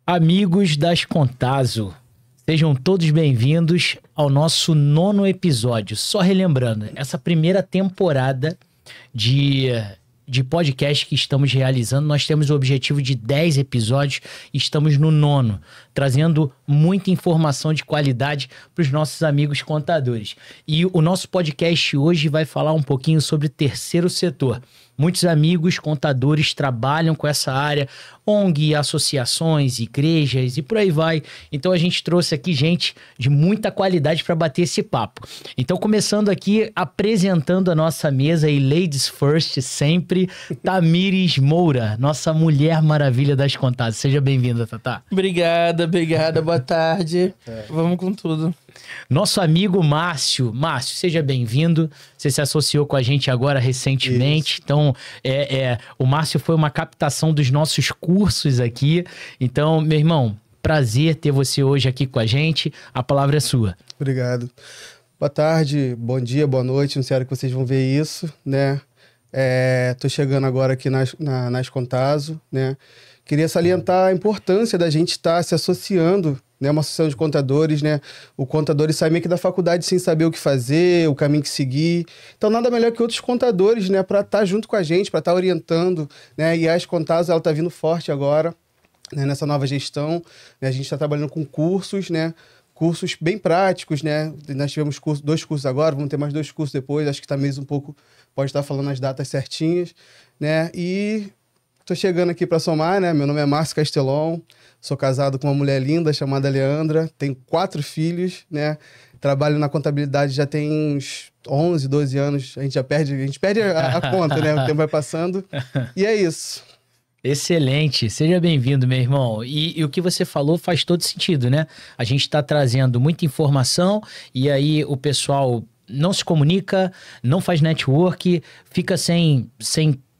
Amigos das Contazo, sejam todos bem-vindos ao nosso 9º episódio. Só relembrando, essa primeira temporada de podcast que estamos realizando, nós temos o objetivo de 10 episódios e estamos no 9º, trazendo muita informação de qualidade para os nossos amigos contadores. E o nosso podcast hoje vai falar um pouquinho sobre o terceiro setor. Muitos amigos contadores trabalham com essa área, ONG, associações, igrejas e por aí vai. Então a gente trouxe aqui gente de muita qualidade para bater esse papo. Então começando aqui, apresentando a nossa mesa e ladies first sempre, Tamires Moura, nossa mulher maravilha das contadas. Seja bem-vinda, Tatá. Obrigada, boa tarde. Vamos com tudo. Nosso amigo Márcio, seja bem-vindo. Você se associou com a gente agora recentemente. Isso. Então, o Márcio foi uma captação dos nossos cursos aqui. Então, meu irmão, prazer ter você hoje aqui com a gente. A palavra é sua. Obrigado. Boa tarde, bom dia, boa noite. Não sei a hora que vocês vão ver isso, né? Tô chegando agora aqui nas Contazo, né? Queria salientar a importância da gente estar se associando, né, uma associação de contadores, né? O contador sai meio que da faculdade sem saber o que fazer, o caminho que seguir. Então, nada melhor que outros contadores, né, para estar junto com a gente, para estar orientando, né? E a Contazo, ela está vindo forte agora, né, nessa nova gestão. Né? A gente está trabalhando com cursos, né? Cursos bem práticos, né? Nós tivemos 2 cursos agora, vamos ter mais 2 cursos depois. Acho que está mesmo um pouco, pode estar falando as datas certinhas, né? E estou chegando aqui para somar, né? Meu nome é Márcio Castelon, sou casado com uma mulher linda chamada Leandra, tenho 4 filhos, né? Trabalho na contabilidade já tem uns 11, 12 anos, a gente perde a conta, né? O tempo vai passando e é isso. Excelente, seja bem-vindo, meu irmão. E o que você falou faz todo sentido, né? A gente está trazendo muita informação e aí o pessoal não se comunica, não faz network, fica sem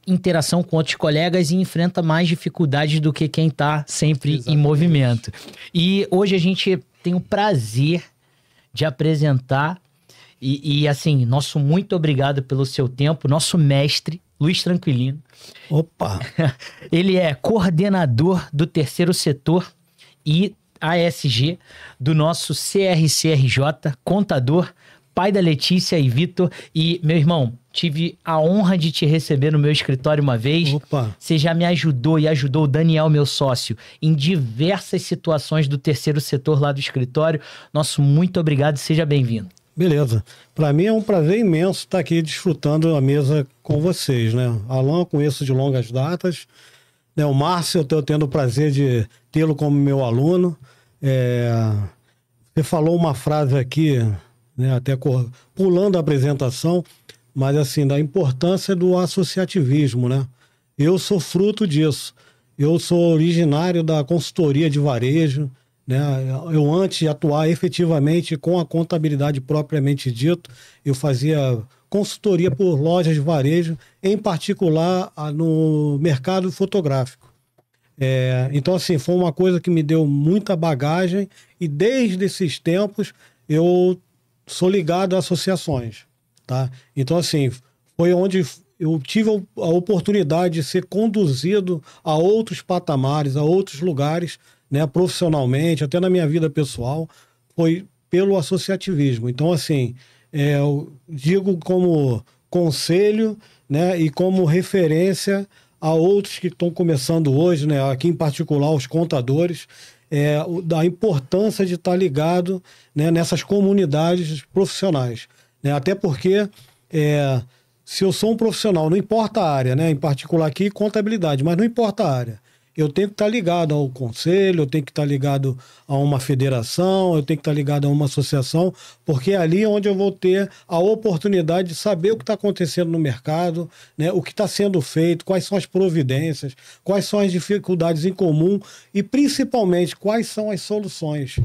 interação com outros colegas e enfrenta mais dificuldades do que quem está sempre Exatamente. Em movimento. E hoje a gente tem o prazer de apresentar e assim, nosso muito obrigado pelo seu tempo, nosso mestre, Luiz Tranquilino. Opa! Ele é coordenador do terceiro setor e ASG do nosso CRCRJ, contador, pai da Letícia e Vitor. E, meu irmão, tive a honra de te receber no meu escritório uma vez. Opa! Você já me ajudou e ajudou o Daniel, meu sócio, em diversas situações do terceiro setor lá do escritório. Nosso muito obrigado e seja bem-vindo. Beleza. Para mim é um prazer imenso estar aqui desfrutando a mesa com vocês, né? Alan, conheço de longas datas. Né? O Márcio, eu estou tendo o prazer de tê-lo como meu aluno. Você falou uma frase aqui, né? Até pulando a apresentação, mas assim, da importância do associativismo, né? Eu sou fruto disso. Eu sou originário da consultoria de varejo, né? Eu, antes de atuar efetivamente com a contabilidade propriamente dito, eu fazia consultoria por lojas de varejo, em particular no mercado fotográfico. Então, assim, foi uma coisa que me deu muita bagagem e desde esses tempos eu sou ligado a associações, tá? Então, assim, foi onde eu tive a oportunidade de ser conduzido a outros patamares, a outros lugares, né, profissionalmente, até na minha vida pessoal, foi pelo associativismo. Então, assim, eu digo como conselho, né, e como referência a outros que estão começando hoje, né, aqui em particular os contadores, da importância de estar ligado, né, nessas comunidades profissionais. Né, até porque se eu sou um profissional, não importa a área, né, em particular aqui contabilidade, mas não importa a área. Eu tenho que estar ligado ao conselho, eu tenho que estar ligado a uma federação, eu tenho que estar ligado a uma associação, porque é ali onde eu vou ter a oportunidade de saber o que está acontecendo no mercado, né, o que está sendo feito, quais são as providências, quais são as dificuldades em comum e, principalmente, quais são as soluções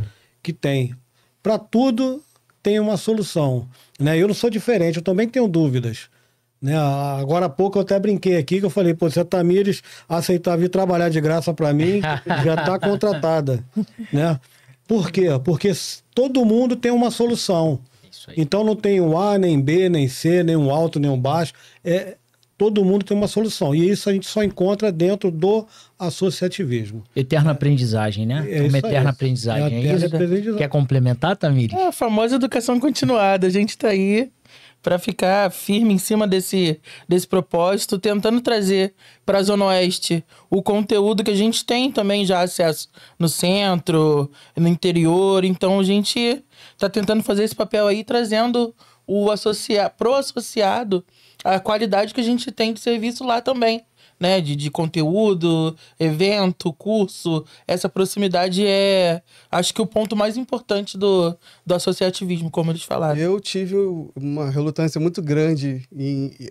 que tem. Para tudo tem uma solução. Né? Eu não sou diferente, eu também tenho dúvidas. Né? Agora há pouco eu até brinquei aqui que eu falei, pô, se a Tamires aceitar vir trabalhar de graça para mim, já está contratada. Né? Por quê? Porque todo mundo tem uma solução. Então não tem um A, nem B, nem C, nem um alto, nem um baixo. todo mundo tem uma solução. E isso a gente só encontra dentro do associativismo. Eterna aprendizagem, né? É Uma isso eterna aí. aprendizagem. É a É eterna isso? aprendizagem. Quer complementar, Tamires? É a famosa educação continuada. A gente tá aí para ficar firme em cima desse propósito, tentando trazer para a Zona Oeste o conteúdo que a gente tem também já acesso no centro, no interior. Então a gente tá tentando fazer esse papel aí, trazendo pro associado a qualidade que a gente tem de serviço lá também, né? De conteúdo, evento, curso. Essa proximidade é, acho que, o ponto mais importante do associativismo, como eles falaram. Eu tive uma relutância muito grande.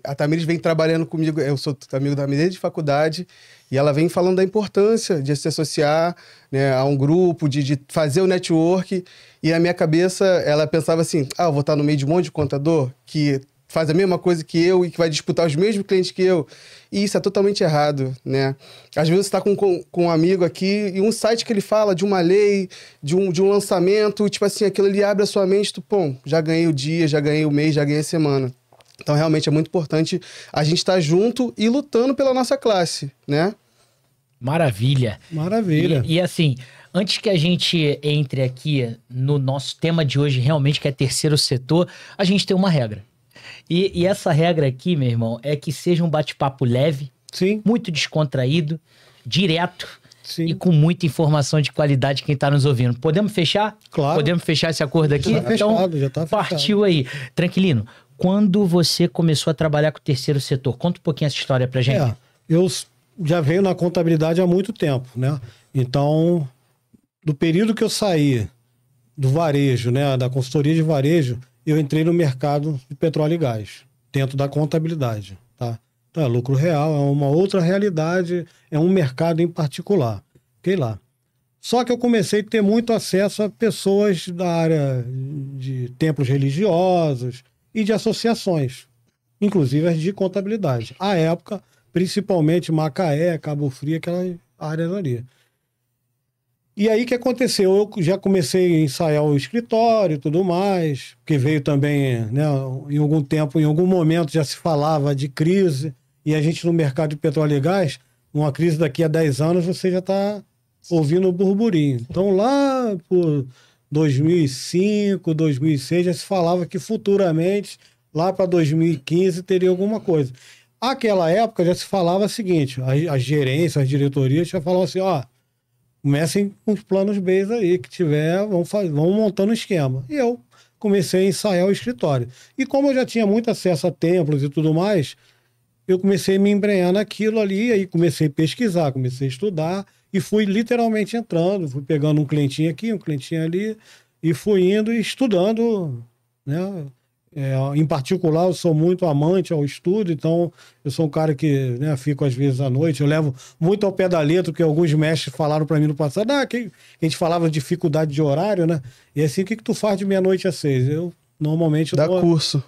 A Tamires vem trabalhando comigo, eu sou amigo da Tamires de faculdade, e ela vem falando da importância de se associar, né, a um grupo, de fazer o network. E na minha cabeça, ela pensava assim, eu vou estar no meio de um monte de contador que faz a mesma coisa que eu e que vai disputar os mesmos clientes que eu. E isso é totalmente errado, né? Às vezes você está com um amigo aqui e um site que ele fala de uma lei, de um lançamento, tipo assim, aquilo ali abre a sua mente, já ganhei o dia, já ganhei o mês, já ganhei a semana. Então, realmente, é muito importante a gente estar junto e lutando pela nossa classe, né? Maravilha. Maravilha. E assim, antes que a gente entre aqui no nosso tema de hoje, realmente, que é terceiro setor, a gente tem uma regra. E essa regra aqui, meu irmão, é que seja um bate-papo leve, Sim. muito descontraído, direto Sim. e com muita informação de qualidade quem está nos ouvindo. Podemos fechar? Claro. Podemos fechar esse acordo aqui? Já tá fechado, já tá fechado. Partiu aí. Tranquilino, quando você começou a trabalhar com o terceiro setor? Conta um pouquinho essa história pra gente. Eu já venho na contabilidade há muito tempo, né? Então, do período que eu saí do varejo, né, da consultoria de varejo, eu entrei no mercado de petróleo e gás, dentro da contabilidade, tá? Então, é lucro real, é uma outra realidade, é um mercado em particular. Fiquei lá. Só que eu comecei a ter muito acesso a pessoas da área de templos religiosos e de associações, inclusive as de contabilidade. À época, principalmente Macaé, Cabo Frio, aquelas áreas ali. E aí, o que aconteceu? Eu já comecei a ensaiar o escritório e tudo mais, porque veio também, né, em algum tempo, em algum momento já se falava de crise, e a gente no mercado de petróleo e gás, uma crise daqui a 10 anos, você já está ouvindo o burburinho. Então, lá por 2005, 2006, já se falava que futuramente, lá para 2015, teria alguma coisa. Aquela época já se falava o seguinte, as gerências, as diretorias já falavam assim, comecem com os planos B aí, que tiver, vamos montando um esquema. E eu comecei a ensaiar o escritório. E como eu já tinha muito acesso a templos e tudo mais, eu comecei a me embrenhar naquilo ali, aí comecei a pesquisar, comecei a estudar, e fui literalmente entrando, fui pegando um clientinho aqui, um clientinho ali, e fui indo e estudando, né? Em particular, eu sou muito amante ao estudo, então eu sou um cara que, né, fico às vezes à noite, eu levo muito ao pé da letra, que alguns mestres falaram para mim no passado, que a gente falava de dificuldade de horário, né? E assim, o que tu faz de meia-noite às 6? Eu normalmente... Dá curso.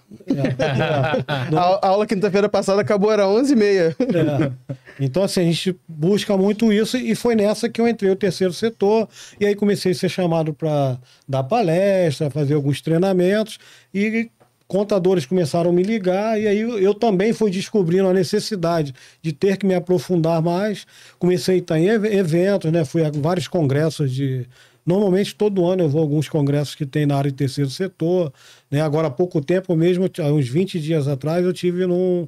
A aula quinta-feira passada acabou, era 11h30. Então, assim, a gente busca muito isso, e foi nessa que eu entrei no terceiro setor, e aí comecei a ser chamado para dar palestra, fazer alguns treinamentos, e contadores começaram a me ligar, e aí eu também fui descobrindo a necessidade de ter que me aprofundar mais. Comecei a estar em eventos, né? Fui a vários congressos de... Normalmente, todo ano eu vou a alguns congressos que tem na área de terceiro setor, né? Agora, há pouco tempo mesmo, há uns 20 dias atrás, eu tive num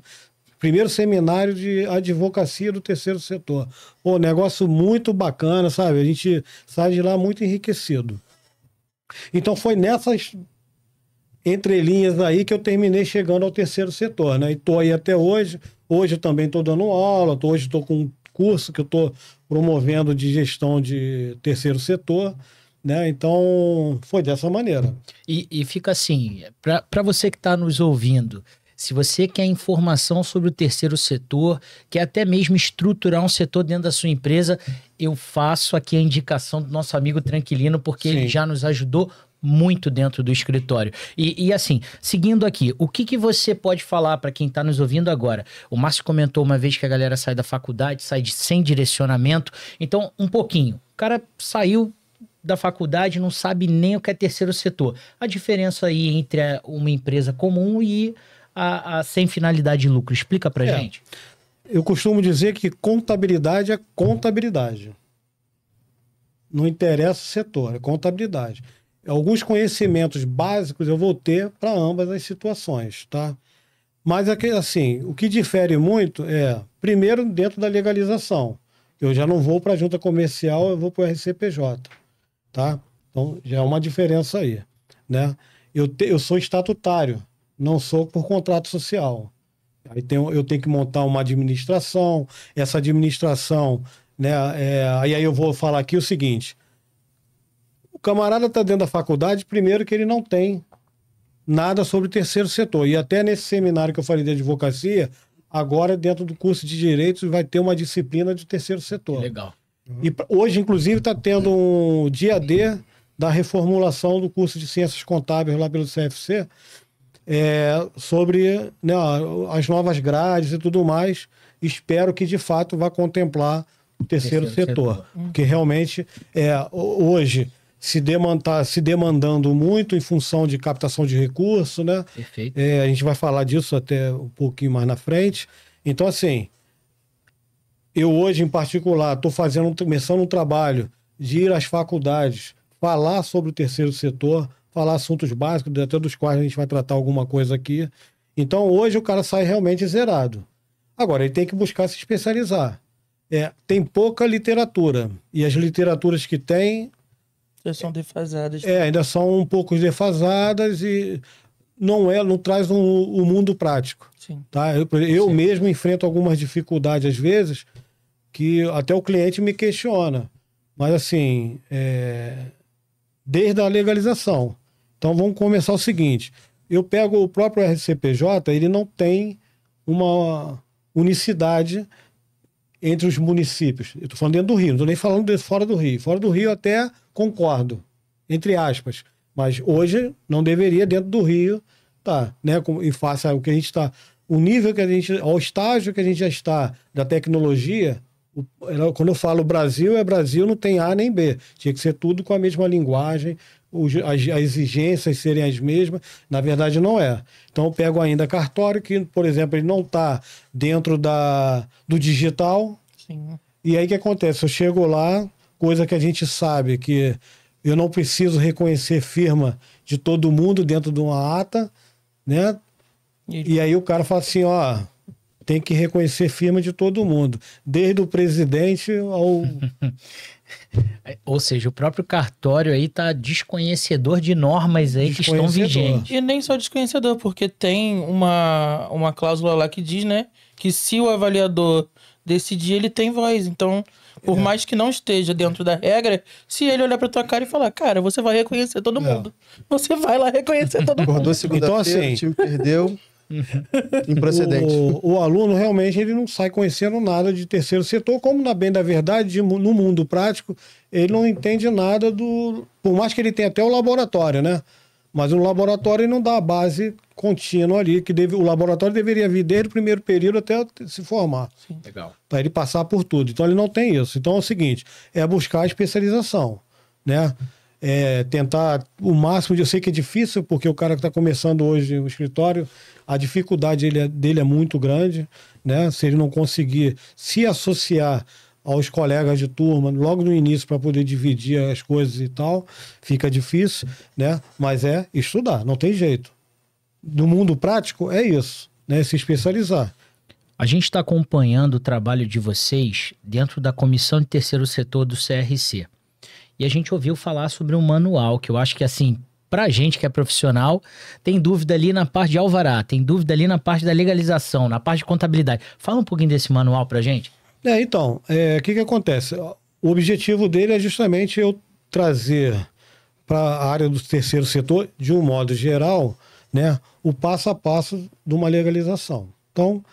primeiro seminário de advocacia do terceiro setor. Pô, negócio muito bacana, sabe? A gente sai de lá muito enriquecido. Então, foi nessas entrelinhas aí que eu terminei chegando ao terceiro setor, né? E tô aí até hoje. Hoje eu também estou dando aula, hoje estou com um curso que eu estou promovendo de gestão de terceiro setor, né? Então, foi dessa maneira. E fica assim, para você que está nos ouvindo, se você quer informação sobre o terceiro setor, quer até mesmo estruturar um setor dentro da sua empresa, eu faço aqui a indicação do nosso amigo Tranquilino, porque Sim. ele já nos ajudou muito dentro do escritório. E assim, seguindo aqui, o que você pode falar para quem está nos ouvindo agora? O Márcio comentou uma vez que a galera sai da faculdade, sem direcionamento. Então, um pouquinho. O cara saiu da faculdade, não sabe nem o que é terceiro setor. A diferença aí entre uma empresa comum e a sem finalidade de lucro? Explica pra gente. Eu costumo dizer que contabilidade é contabilidade. Não interessa o setor, é contabilidade. Alguns conhecimentos básicos eu vou ter para ambas as situações, tá? Mas, assim, o que difere muito é, primeiro, dentro da legalização. Eu já não vou para a junta comercial, eu vou para o RCPJ, tá? Então, já é uma diferença aí, né? Eu sou estatutário, não sou por contrato social. Aí eu tenho que montar uma administração, essa administração, né? Aí eu vou falar aqui o seguinte: o camarada está dentro da faculdade, primeiro que ele não tem nada sobre o terceiro setor. E até nesse seminário que eu falei de advocacia, agora dentro do curso de Direitos vai ter uma disciplina de terceiro setor. Legal. E hoje, inclusive, está tendo um dia D da reformulação do curso de Ciências Contábeis lá pelo CFC, sobre, né, as novas grades e tudo mais. Espero que, de fato, vá contemplar o terceiro setor. Porque realmente, hoje, se demandando muito em função de captação de recurso, né? Perfeito. A gente vai falar disso até um pouquinho mais na frente. Então, assim, eu hoje, em particular, estou começando um trabalho de ir às faculdades, falar sobre o terceiro setor, falar assuntos básicos, até dos quais a gente vai tratar alguma coisa aqui. Então, hoje o cara sai realmente zerado. Agora, ele tem que buscar se especializar. Tem pouca literatura. E as literaturas que tem... Já são defasadas. ainda são um pouco defasadas e não traz o mundo prático. Sim. Tá? Eu mesmo enfrento algumas dificuldades, às vezes, que até o cliente me questiona. Mas, assim, desde a legalização. Então, vamos começar o seguinte. Eu pego o próprio RCPJ, ele não tem uma unicidade entre os municípios. Eu estou falando dentro do Rio, não estou nem falando de fora do Rio. Fora do Rio até concordo, entre aspas. Mas hoje não deveria, dentro do Rio, tá, né? Em face ao que a gente está, o nível que a gente, ao estágio que a gente já está da tecnologia, quando eu falo Brasil, Brasil, não tem A nem B. Tinha que ser tudo com a mesma linguagem, as exigências serem as mesmas. Na verdade, não é. Então, eu pego ainda cartório, que, por exemplo, ele não está dentro do digital. Sim. E aí, o que acontece? Eu chego lá, coisa que a gente sabe que eu não preciso reconhecer firma de todo mundo dentro de uma ata, né? E aí o cara fala assim, ó... Tem que reconhecer firma de todo mundo, desde o presidente ao... Ou seja, o próprio cartório aí tá desconhecedor de normas aí que estão vigentes. E nem só desconhecedor, porque tem uma cláusula lá que diz, né, que se o avaliador decidir, ele tem voz. Então, por mais que não esteja dentro da regra, se ele olhar pra tua cara e falar, cara, você vai reconhecer todo mundo. Você vai lá reconhecer todo mundo. Acordou segunda-feira, Então, assim, o time perdeu... Improcedente. O aluno realmente ele não sai conhecendo nada de terceiro setor, como na bem da verdade, no mundo prático, ele não entende nada por mais que ele tenha até o laboratório, né? Mas o laboratório não dá a base contínua ali, o laboratório deveria vir desde o primeiro período até se formar. Sim. Legal. Para ele passar por tudo. Então ele não tem isso. Então é o seguinte, buscar a especialização, né? Tentar o máximo, eu sei que é difícil, porque o cara que está começando hoje o escritório, a dificuldade dele é muito grande, né? Se ele não conseguir se associar aos colegas de turma logo no início para poder dividir as coisas e tal, fica difícil, né? Mas estudar, não tem jeito. No mundo prático é isso, né? Se especializar. A gente está acompanhando o trabalho de vocês dentro da Comissão de Terceiro Setor do CRC. E a gente ouviu falar sobre um manual, que eu acho que, assim, pra gente que é profissional, tem dúvida ali na parte de alvará, tem dúvida ali na parte da legalização, na parte de contabilidade. Fala um pouquinho desse manual pra gente. Então, o que acontece? O objetivo dele é justamente eu trazer para a área do terceiro setor, de um modo geral, né, o passo a passo de uma legalização. Então,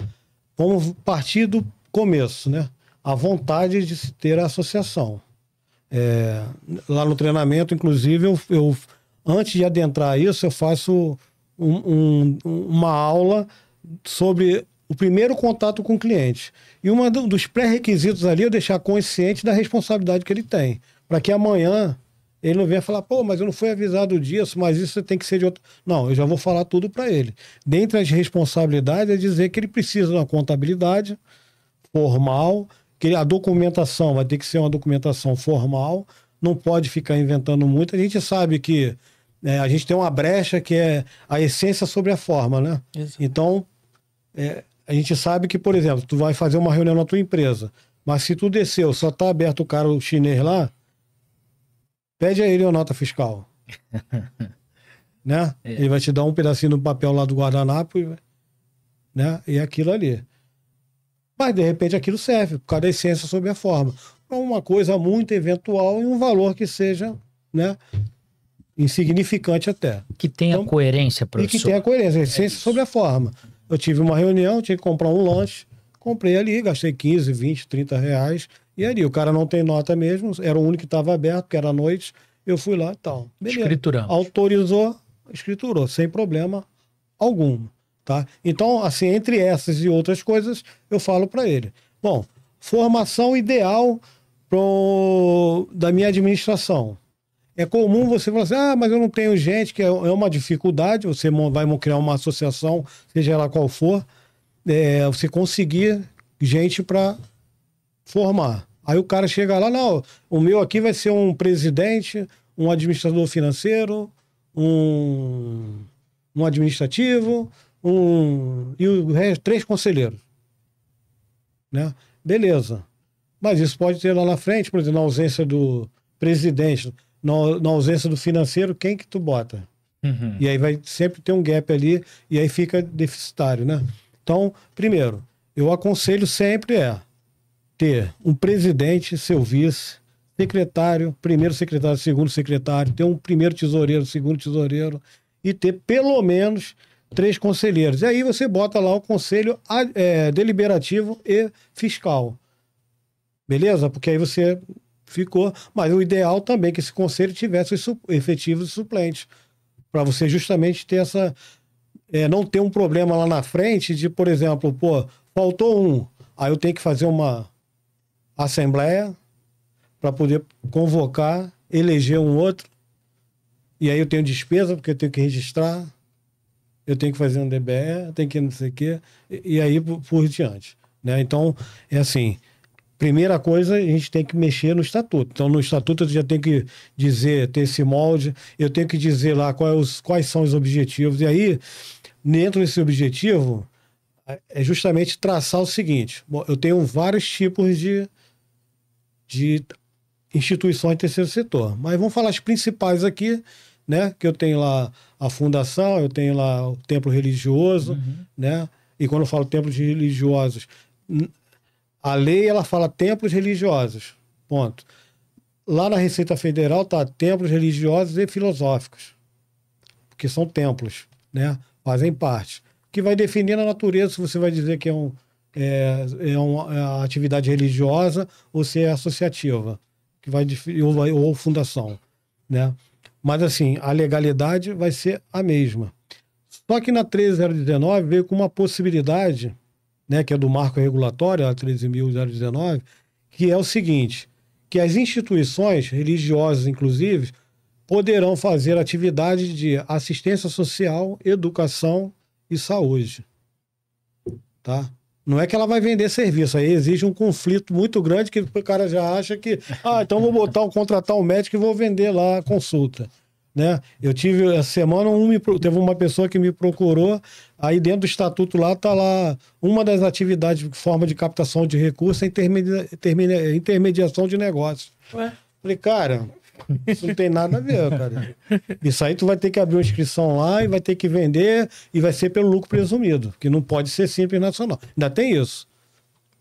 vamos partir do começo, né? A vontade de se ter a associação. Lá no treinamento, inclusive, eu antes de adentrar isso, eu faço uma aula sobre o primeiro contato com o cliente. E um dos pré-requisitos ali é deixar consciente da responsabilidade que ele tem, para que amanhã Ele não vem falar, pô, mas eu não fui avisado disso, mas isso tem que ser de outro... Não, eu já vou falar tudo para ele. Dentre as responsabilidades é dizer que ele precisa de uma contabilidade formal, que a documentação vai ter que ser uma documentação formal, não pode ficar inventando muito. A gente sabe que a gente tem uma brecha que é a essência sobre a forma, né? Exato. Então, a gente sabe que, por exemplo, tu vai fazer uma reunião na tua empresa, mas se tu desceu, só tá aberto o cara, o chinês lá, pede a ele uma nota fiscal. Né? Ele vai te dar um pedacinho do papel lá do guardanapo, né? E aquilo ali. Mas, de repente, aquilo serve, por causa da essência sobre a forma. Para uma coisa muito eventual e um valor que seja, né, insignificante até. Que tenha Então, coerência, e professor. que tenha coerência, a essência sobre a forma. Eu tive uma reunião, tinha que comprar um lanche, comprei ali, gastei 15, 20, 30 reais, e ali, o cara não tem nota mesmo, era o único que estava aberto, que era à noite, eu fui lá e tal. Beleza. Escrituramos. Autorizou, escriturou, sem problema algum, tá? Então, assim, entre essas e outras coisas, eu falo para ele. Bom, formação ideal da minha administração. É comum você falar assim, mas eu não tenho gente, que é uma dificuldade, você vai criar uma associação, seja ela qual for, você conseguir gente para formar. Aí o cara chega lá, não, o meu aqui vai ser um presidente, um administrador financeiro, um administrativo, e o resto, 3 conselheiros. Né? Beleza. Mas isso pode ter lá na frente, por exemplo, na ausência do presidente, na ausência do financeiro, quem que tu bota? Uhum. E aí vai sempre ter um gap ali, e aí fica deficitário, né? Então, primeiro, eu aconselho sempre ter um presidente, seu vice, secretário, primeiro secretário, segundo secretário, ter um primeiro tesoureiro, segundo tesoureiro, e ter pelo menos 3 conselheiros. E aí você bota lá o conselho deliberativo e fiscal. Beleza? Porque aí você ficou... Mas o ideal também é que esse conselho tivesse os efetivos e suplentes. Para você justamente ter essa... não ter um problema lá na frente de, por exemplo, faltou um. Aí eu tenho que fazer uma assembleia para poder convocar, eleger um outro. E aí eu tenho despesa, porque eu tenho que registrar. Eu tenho que fazer um DBE, eu tenho que não sei o quê. E aí por diante. Né? Então, é assim... Primeira coisa, a gente tem que mexer no estatuto. Então, no estatuto, eu já tenho que dizer, ter esse molde, eu tenho que dizer lá quais são os objetivos. E aí, dentro desse objetivo, é justamente traçar o seguinte. Bom, eu tenho vários tipos de instituições de terceiro setor. Mas vamos falar as principais aqui, né? Que eu tenho lá a fundação, eu tenho lá o templo religioso, né? E quando eu falo templos religiosos... A lei, ela fala templos religiosos, ponto. Lá na Receita Federal tá templos religiosos e filosóficos, porque são templos, né? Fazem parte. Que vai definir a natureza, se você vai dizer que é uma atividade religiosa ou se é associativa, que vai definir, ou fundação, né? Mas assim, a legalidade vai ser a mesma. Só que na 13.019 veio com uma possibilidade... Né, que é do marco regulatório, a 13.019, que é o seguinte, que as instituições religiosas, inclusive, poderão fazer atividades de assistência social, educação e saúde. Tá? Não é que ela vai vender serviço, aí exige um conflito muito grande que o cara já acha que, então vou contratar um médico e vou vender lá a consulta. Né? Eu tive essa semana, teve uma pessoa que me procurou, aí dentro do estatuto lá tá lá, uma das atividades, forma de captação de recursos é intermediação de negócios. Ué? Falei, cara, isso não tem nada a ver, cara. Isso aí tu vai ter que abrir uma inscrição lá e vai ter que vender e vai ser pelo lucro presumido, que não pode ser simples nacional. Ainda tem isso.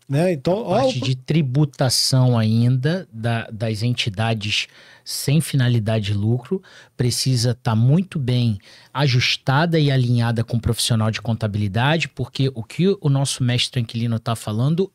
Né? Então, a parte de tributação ainda das entidades sem finalidade de lucro precisa estar muito bem ajustada e alinhada com o profissional de contabilidade, porque o que o nosso mestre Tranquilino está falando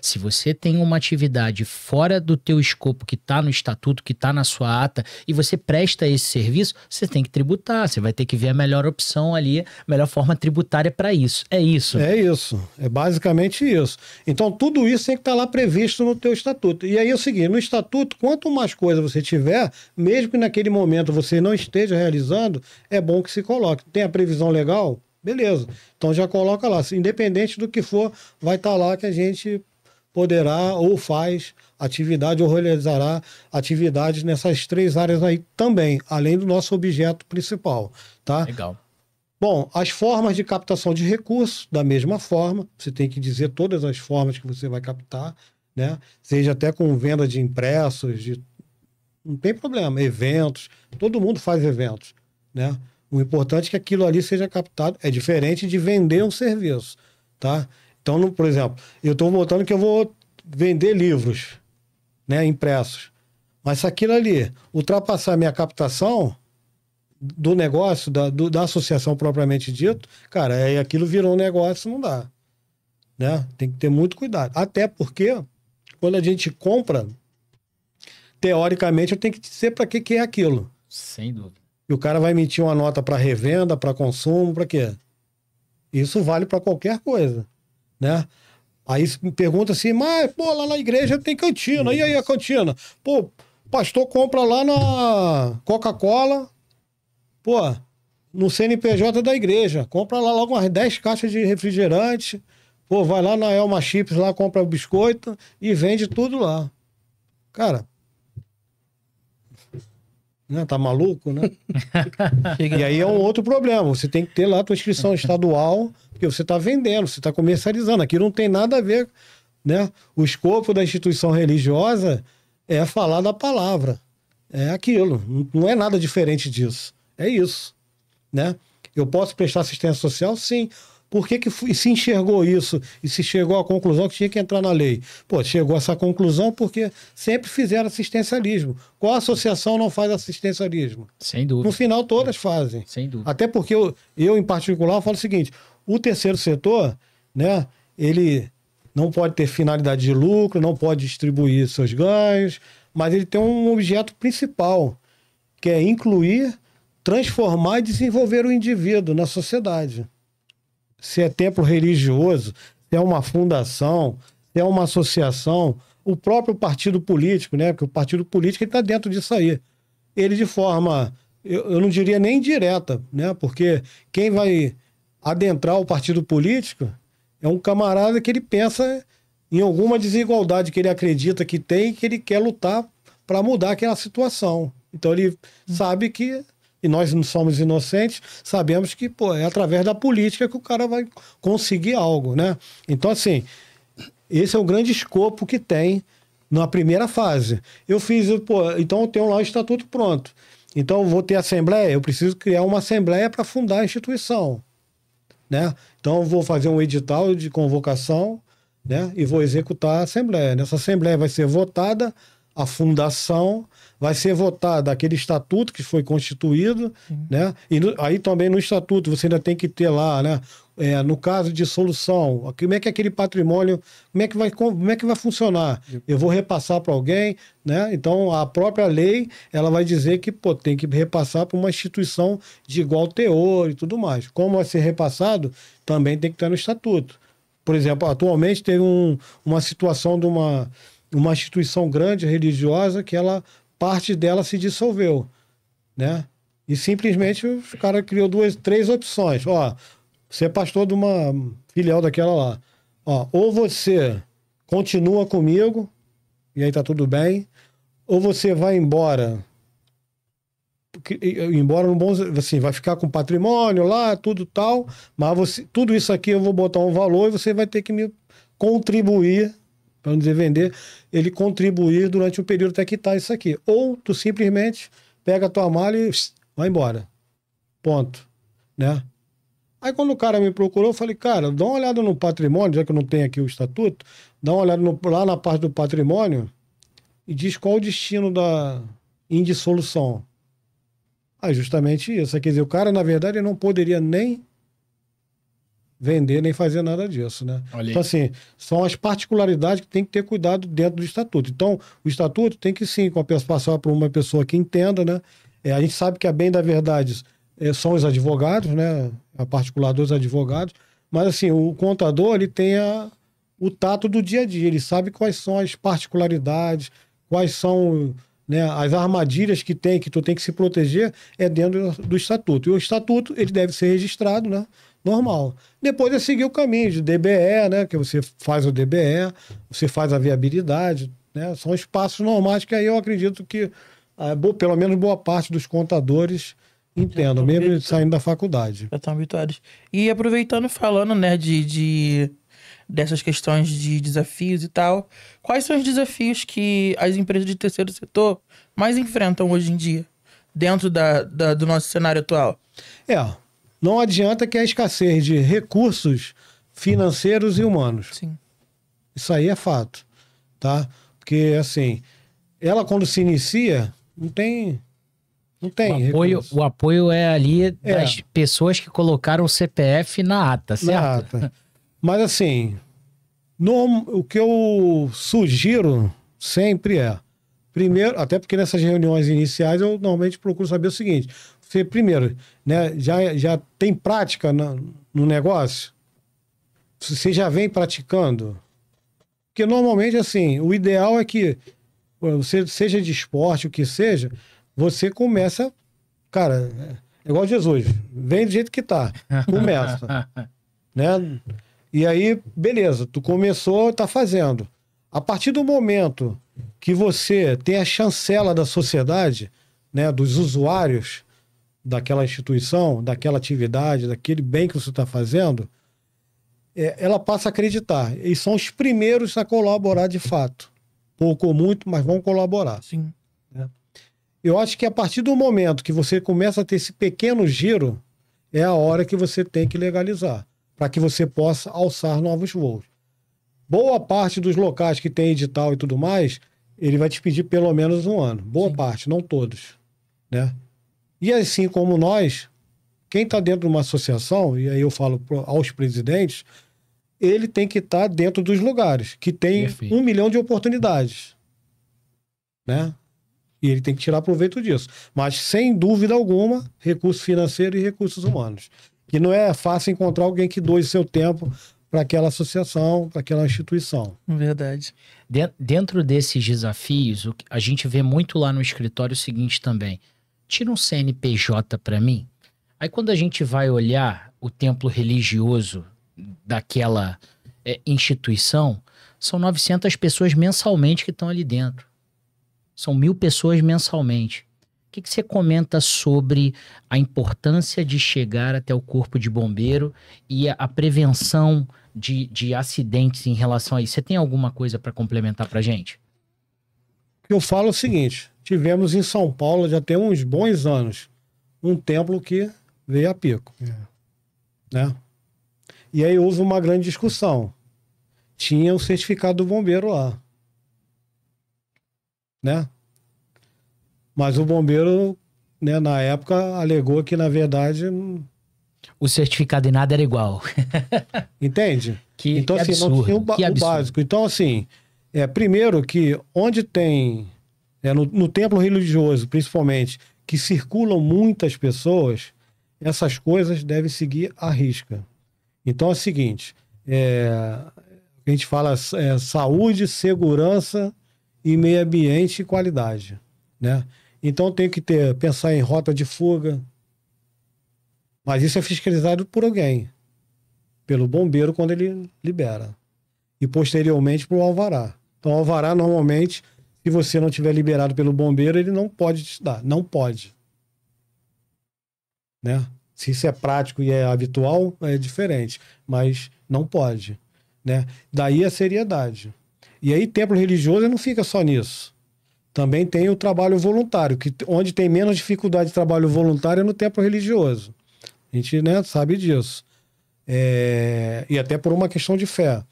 se você tem uma atividade fora do teu escopo que está no estatuto, que está na sua ata, e você presta esse serviço, você tem que tributar, você vai ter que ver a melhor opção ali, a melhor forma tributária para isso. É isso. É isso. É basicamente isso. Então, tudo isso tem que estar lá previsto no teu estatuto. E aí é o seguinte, no estatuto, quanto mais coisa você tiver, mesmo que naquele momento você não esteja realizando, é bom que se coloque. Tem a previsão legal? Beleza. Então já coloca lá. Independente do que for, vai estar lá que a gente poderá ou faz atividade ou realizará atividades nessas 3 áreas aí também, além do nosso objeto principal, tá? Legal. Bom, as formas de captação de recursos, da mesma forma, você tem que dizer todas as formas que você vai captar, né? Seja até com venda de impressos, não tem problema, eventos, todo mundo faz eventos, né? O importante é que aquilo ali seja captado, é diferente de vender um serviço, tá? Então, por exemplo, eu estou botando que eu vou vender livros, né, impressos, mas se aquilo ali ultrapassar a minha captação do negócio, da associação propriamente dito, cara, aí aquilo virou um negócio, não dá, né? Tem que ter muito cuidado. Até porque, quando a gente compra, teoricamente, eu tenho que dizer para que é aquilo. Sem dúvida. E o cara vai emitir uma nota para revenda, para consumo, para quê? Isso vale para qualquer coisa, né? Aí me pergunta assim, mas, pô, lá na igreja tem cantina, e aí a cantina? Pô, o pastor compra lá na Coca-Cola, pô, no CNPJ da igreja, compra lá logo umas 10 caixas de refrigerante, pô, vai lá na Elma Chips, lá compra biscoito e vende tudo lá. Cara, né, tá maluco, né? E aí é um outro problema, você tem que ter lá a tua inscrição estadual, porque você está vendendo, você está comercializando, aqui não tem nada a ver, né? O escopo da instituição religiosa é falar da palavra, é aquilo, não é nada diferente disso. É isso, né? Eu posso prestar assistência social? Sim. Por que se enxergou isso e se chegou à conclusão que tinha que entrar na lei? Pô, chegou a essa conclusão porque sempre fizeram assistencialismo. Qual associação não faz assistencialismo? Sem dúvida. No final, todas fazem. Sem dúvida. Até porque eu em particular, falo o seguinte, o terceiro setor, né, ele não pode ter finalidade de lucro, não pode distribuir seus ganhos, mas ele tem um objeto principal, que é incluir, transformar e desenvolver o indivíduo na sociedade. Se é templo religioso, se é uma fundação, se é uma associação, o próprio partido político, né? Porque o partido político está dentro disso aí. Ele de forma, eu não diria nem direta, né? Porque quem vai adentrar o partido político é um camarada que ele pensa em alguma desigualdade que ele acredita que tem e que ele quer lutar para mudar aquela situação. Então ele sabe que, e nós não somos inocentes, sabemos que, pô, é através da política que o cara vai conseguir algo, né? Então, assim, esse é o grande escopo que tem na primeira fase. Eu fiz, pô, então eu tenho lá o estatuto pronto. Então eu vou ter assembleia, eu preciso criar uma assembleia para fundar a instituição, né? Então eu vou fazer um edital de convocação, né? E vou executar a assembleia. Nessa assembleia vai ser votada a fundação, vai ser votado aquele estatuto que foi constituído, né? E aí também no estatuto você ainda tem que ter lá, né? No caso de dissolução, como é que aquele patrimônio, como é que vai funcionar? Eu vou repassar para alguém, né? Então a própria lei, ela vai dizer que, pô, tem que repassar para uma instituição de igual teor e tudo mais. Como vai ser repassado, também tem que estar no estatuto. Por exemplo, atualmente teve uma situação de uma instituição grande religiosa que parte dela se dissolveu, né? E simplesmente o cara criou 3 opções. Ó, você é pastor de uma filial daquela lá. Ó, ou você continua comigo, e aí tá tudo bem, ou você vai embora no bom, assim, vai ficar com patrimônio lá, tudo tal, mas tudo isso aqui eu vou botar um valor e você vai ter que me contribuir, para não dizer vender, ele contribuir durante um período até quitar isso aqui. Ou tu simplesmente pega a tua mala e vai embora. Ponto. Né? Aí quando o cara me procurou, eu falei, cara, dá uma olhada no patrimônio, já que eu não tenho aqui o estatuto, dá uma olhada lá na parte do patrimônio e diz qual o destino da indissolução. Ah, justamente isso. Quer dizer, o cara, na verdade, não poderia nem vender, nem fazer nada disso, né? Então, assim, são as particularidades que tem que ter cuidado dentro do estatuto. Então, o estatuto tem que, sim, passar por uma pessoa que entenda, né? A gente sabe que a bem da verdade são os advogados, né? A particular dos advogados, mas, assim, o contador, ele tem o tato do dia a dia, ele sabe quais são as particularidades, quais são né? As armadilhas que tu tem que se proteger é dentro do estatuto. E o estatuto, ele deve ser registrado, né? Normal. Depois é seguir o caminho de DBE, né? Que você faz o DBE, você faz a viabilidade, né? São os passos normais que aí eu acredito que pelo menos boa parte dos contadores entendam, mesmo saindo da faculdade. Já estão habituados. E aproveitando, falando, né, dessas questões de desafios e tal, quais são os desafios que as empresas de terceiro setor mais enfrentam hoje em dia, dentro do nosso cenário atual? Não adianta que a escassez de recursos financeiros e humanos. Sim. Isso aí é fato, tá? Porque, assim, ela quando se inicia, não tem o apoio é ali das pessoas que colocaram o CPF na ata, certo? Na ata. Mas, assim, o que eu sugiro sempre primeiro, até porque nessas reuniões iniciais eu normalmente procuro saber o seguinte: você, primeiro, né, já tem prática no negócio? Você já vem praticando? Porque normalmente, assim, o ideal é que você, seja de esporte, o que seja, você começa, cara, é igual Jesus, vem do jeito que tá, começa, né? E aí, beleza, tu começou, tá fazendo. A partir do momento que você tem a chancela da sociedade, né, dos usuários daquela instituição, daquela atividade, daquele bem que você está fazendo, ela passa a acreditar. E são os primeiros a colaborar de fato. Pouco ou muito, mas vão colaborar. Sim. Eu acho que a partir do momento que você começa a ter esse pequeno giro, é a hora que você tem que legalizar, para que você possa alçar novos voos. Boa parte dos locais que tem edital e tudo mais, ele vai te pedir pelo menos 1 ano. Boa Sim. parte, não todos, né? E assim como nós, quem está dentro de uma associação, e aí eu falo aos presidentes, ele tem que estar dentro dos lugares, que tem Perfeito. 1 milhão de oportunidades, né? E ele tem que tirar proveito disso. Mas, sem dúvida alguma, recurso financeiro e recursos humanos. Que não é fácil encontrar alguém que doe seu tempo para aquela associação, para aquela instituição. Verdade. Dentro desses desafios, a gente vê muito lá no escritório o seguinte também: tira um CNPJ para mim. Aí quando a gente vai olhar o templo religioso daquela instituição, são 900 pessoas mensalmente que estão ali dentro. São 1.000 pessoas mensalmente. O que você comenta sobre a importância de chegar até o corpo de bombeiro e a prevenção de acidentes em relação a isso? Você tem alguma coisa para complementar para gente? O que eu falo é o seguinte: tivemos em São Paulo, já tem uns bons anos, um templo que veio a pico. Né? E aí houve uma grande discussão. Tinha o certificado do bombeiro lá. Né? Mas o bombeiro, né, na época, alegou que, na verdade... O certificado de nada era igual. Entende? Então, que assim, absurdo, não tinha que o absurdo. básico. Então, assim, primeiro que onde tem, no templo religioso, principalmente, que circulam muitas pessoas, essas coisas devem seguir à risca. Então, é o seguinte, a gente fala saúde, segurança e meio ambiente e qualidade, né? Então tem que pensar em rota de fuga, mas isso é fiscalizado por alguém, pelo bombeiro quando ele libera, e posteriormente para o alvará. Então o alvará normalmente, se você não tiver liberado pelo bombeiro, ele não pode te dar, não pode, né? Se isso é prático e é habitual, é diferente, mas não pode, né? Daí a seriedade. E aí, templo religioso não fica só nisso. Também tem o trabalho voluntário, que onde tem menos dificuldade de trabalho voluntário é no templo religioso. A gente, né, sabe disso. E até por uma questão de fé.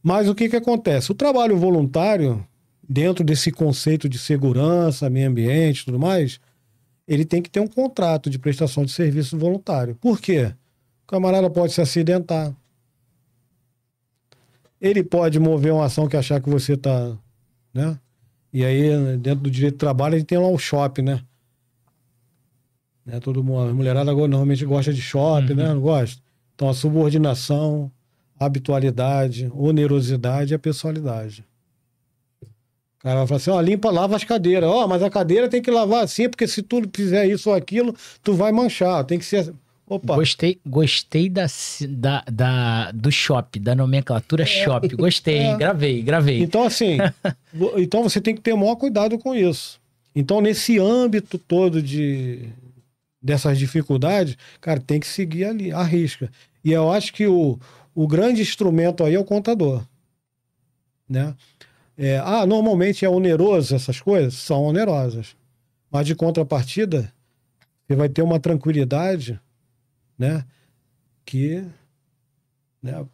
Mas o que acontece? O trabalho voluntário, dentro desse conceito de segurança, meio ambiente e tudo mais, ele tem que ter um contrato de prestação de serviço voluntário. Por quê? O camarada pode se acidentar. Ele pode mover uma ação que achar que você está, né? E aí, dentro do direito do trabalho, a gente tem lá o shopping, né? Todo mundo, a mulherada normalmente gosta de shopping, né? Não gosta? Então, a subordinação, a habitualidade, onerosidade e a pessoalidade. O cara vai falar assim, ó, lava as cadeiras. Ó, mas a cadeira tem que lavar assim, porque se tu fizer isso ou aquilo, tu vai manchar. Tem que ser... Opa. Gostei do shop, da nomenclatura shop. Gostei, hein? Gravei. Então, assim, então você tem que ter o maior cuidado com isso. Então, nesse âmbito todo dessas dificuldades, cara, tem que seguir ali, à risca. E eu acho que o grande instrumento aí é o contador, né? Normalmente é oneroso essas coisas? São onerosas. Mas de contrapartida, você vai ter uma tranquilidade, né? Que, né,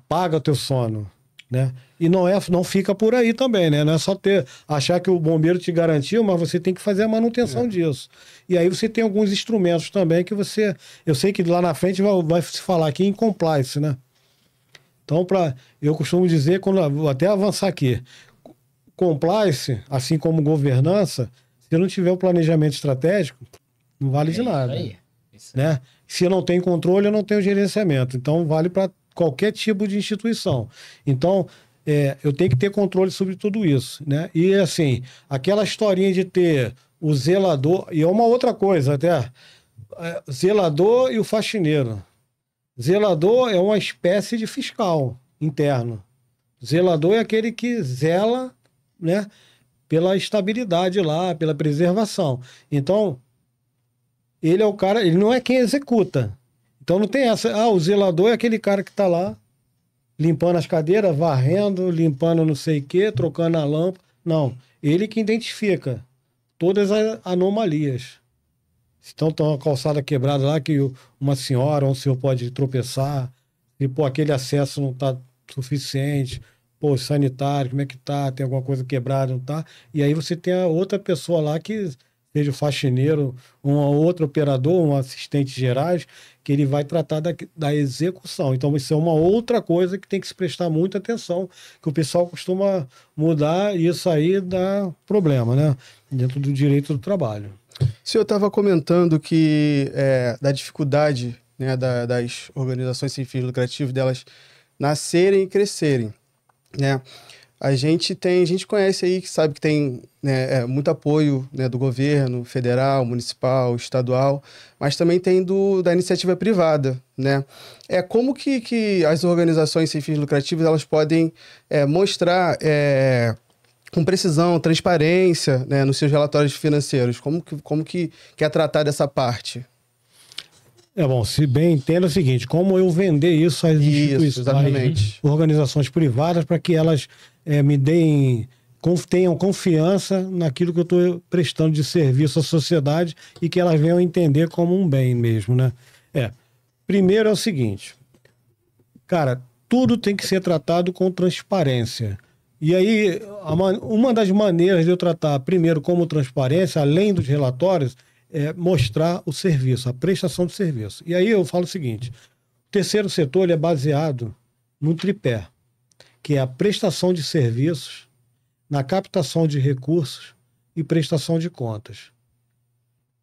paga o teu sono, né? E não fica por aí também, né? Não é só achar que o bombeiro te garantiu, mas você tem que fazer a manutenção disso. E aí você tem alguns instrumentos também que eu sei que lá na frente vai se falar aqui em compliance, né? Então, eu costumo dizer, vou até avançar aqui, compliance, assim como governança, se não tiver o planejamento estratégico, não vale de nada. Isso aí. Né? Se eu não tenho controle, eu não tenho gerenciamento. Então, vale para qualquer tipo de instituição. Então, eu tenho que ter controle sobre tudo isso, né? E, assim, aquela historinha de ter o zelador... E é uma outra coisa, até. Zelador e o faxineiro. Zelador é uma espécie de fiscal interno. Zelador é aquele que zela, né, pela estabilidade lá, pela preservação. Então... ele é o cara, ele não é quem executa. Então não tem essa. O zelador é aquele cara que tá lá limpando as cadeiras, varrendo, limpando não sei o quê, trocando a lâmpada. Não. Ele que identifica todas as anomalias. Então tem uma calçada quebrada lá que uma senhora ou um senhor pode tropeçar, e aquele acesso não tá suficiente. Sanitário, como é que tá? Tem alguma coisa quebrada, não tá? E aí você tem a outra pessoa lá que... seja o faxineiro, um outro operador, um assistente gerais, que ele vai tratar da execução. Então, isso é uma outra coisa que tem que se prestar muita atenção, que o pessoal costuma mudar e isso aí dá problema, né? Dentro do direito do trabalho. O senhor estava comentando que da dificuldade, né, das organizações sem fins lucrativos, delas nascerem e crescerem, né? A gente conhece aí, que sabe que tem, né, muito apoio, né, do governo federal, municipal, estadual, mas também tem da iniciativa privada, né? Como que as organizações sem fins lucrativos elas podem mostrar com precisão, transparência, né, nos seus relatórios financeiros? Como que é tratada essa parte? Se bem entendo é o seguinte, como eu vender isso às instituições, organizações privadas, para que elas tenham confiança naquilo que eu estou prestando de serviço à sociedade e que elas venham entender como um bem mesmo, né? Primeiro é o seguinte, cara, tudo tem que ser tratado com transparência. E aí, uma das maneiras de eu tratar, primeiro, como transparência, além dos relatórios, é mostrar o serviço, a prestação de serviço. E aí eu falo o seguinte, o terceiro setor ele é baseado no tripé, que é a prestação de serviços, na captação de recursos e prestação de contas.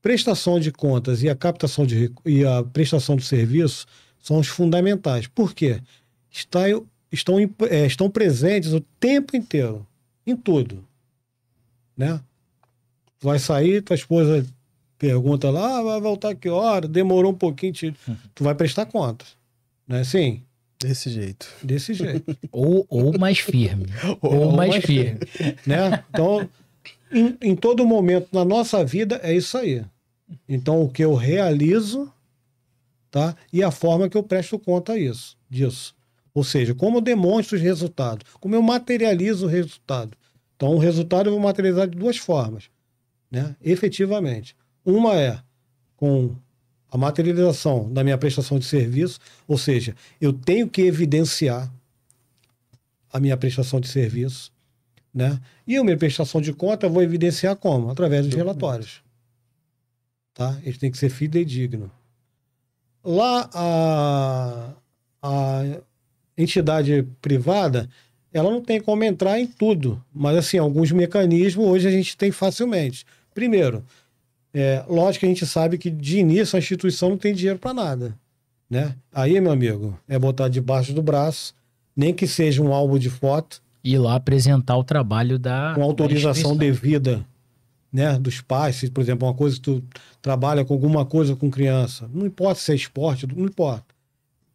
Prestação de contas e a captação e a prestação de serviço são os fundamentais. Por quê? Estão presentes o tempo inteiro, em tudo, né? Vai sair, tua esposa pergunta lá, vai voltar que hora? Demorou um pouquinho, tu vai prestar contas, não é assim? Desse jeito. Ou mais firme. ou mais firme. Né? Então, em todo momento na nossa vida é isso aí. Então, o que eu realizo, tá? E a forma que eu presto conta disso. Ou seja, como eu demonstro os resultados, como eu materializo o resultado. Então, o resultado eu vou materializar de duas formas, né? Efetivamente. Uma é com a materialização da minha prestação de serviço, ou seja, eu tenho que evidenciar a minha prestação de serviço, né? E a minha prestação de conta eu vou evidenciar como? Através dos relatórios. Tá? Ele tem que ser fidedigno. Lá, a entidade privada, ela não tem como entrar em tudo, mas assim, alguns mecanismos hoje a gente tem facilmente. Primeiro, lógico que a gente sabe que de início a instituição não tem dinheiro para nada, né? Aí, meu amigo, é botar debaixo do braço, nem que seja um álbum de foto, Ir lá apresentar o trabalho da... Com autorização da instituição. devida, né, dos pais. Se, por exemplo, uma coisa que tu trabalha com alguma coisa com criança, não importa se é esporte, não importa.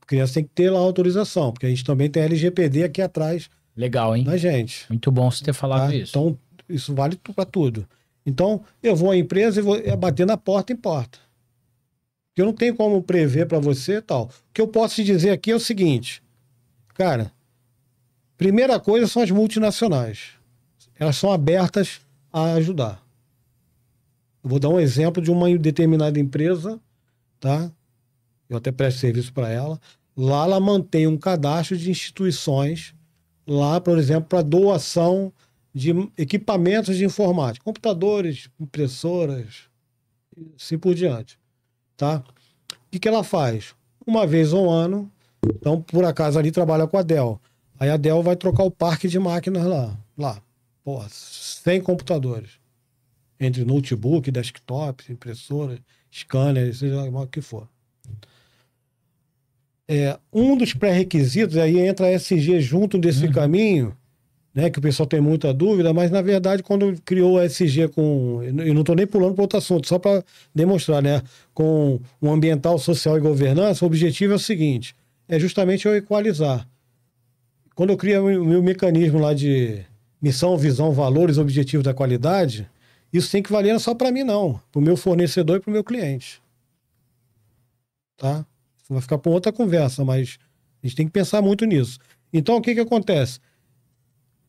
A criança tem que ter lá a autorização, porque a gente também tem a LGPD aqui atrás Legal, hein? da gente. Muito bom você ter falado Tá? isso. Então, isso vale para tudo. Então, eu vou à empresa e vou bater na porta em porta. Eu não tenho como prever para você e tal. O que eu posso te dizer aqui é o seguinte, cara, primeira coisa são as multinacionais. Elas são abertas a ajudar. Eu vou dar um exemplo de uma determinada empresa, tá? Eu até presto serviço para ela. Lá ela mantém um cadastro de instituições, lá, por exemplo, para doação de equipamentos de informática, computadores, impressoras, assim por diante, tá? O que ela faz? Uma vez ao ano, então, por acaso, ali trabalha com a Dell. Aí a Dell vai trocar o parque de máquinas lá. Porra, 100 computadores. Entre notebook, desktop, impressora, scanner, seja lá o que for. Um dos pré-requisitos, aí entra a SG junto desse caminho, né, que o pessoal tem muita dúvida, mas na verdade quando criou a SG com, eu não estou nem pulando para outro assunto, só para demonstrar, né, com o ambiental, social e governança, o objetivo é o seguinte, é justamente eu equalizar. Quando eu crio o meu mecanismo lá de missão, visão, valores, objetivos da qualidade, isso tem que valer não só para mim não, para o meu fornecedor e para o meu cliente. Tá? Isso vai ficar para outra conversa, mas a gente tem que pensar muito nisso. Então o que acontece?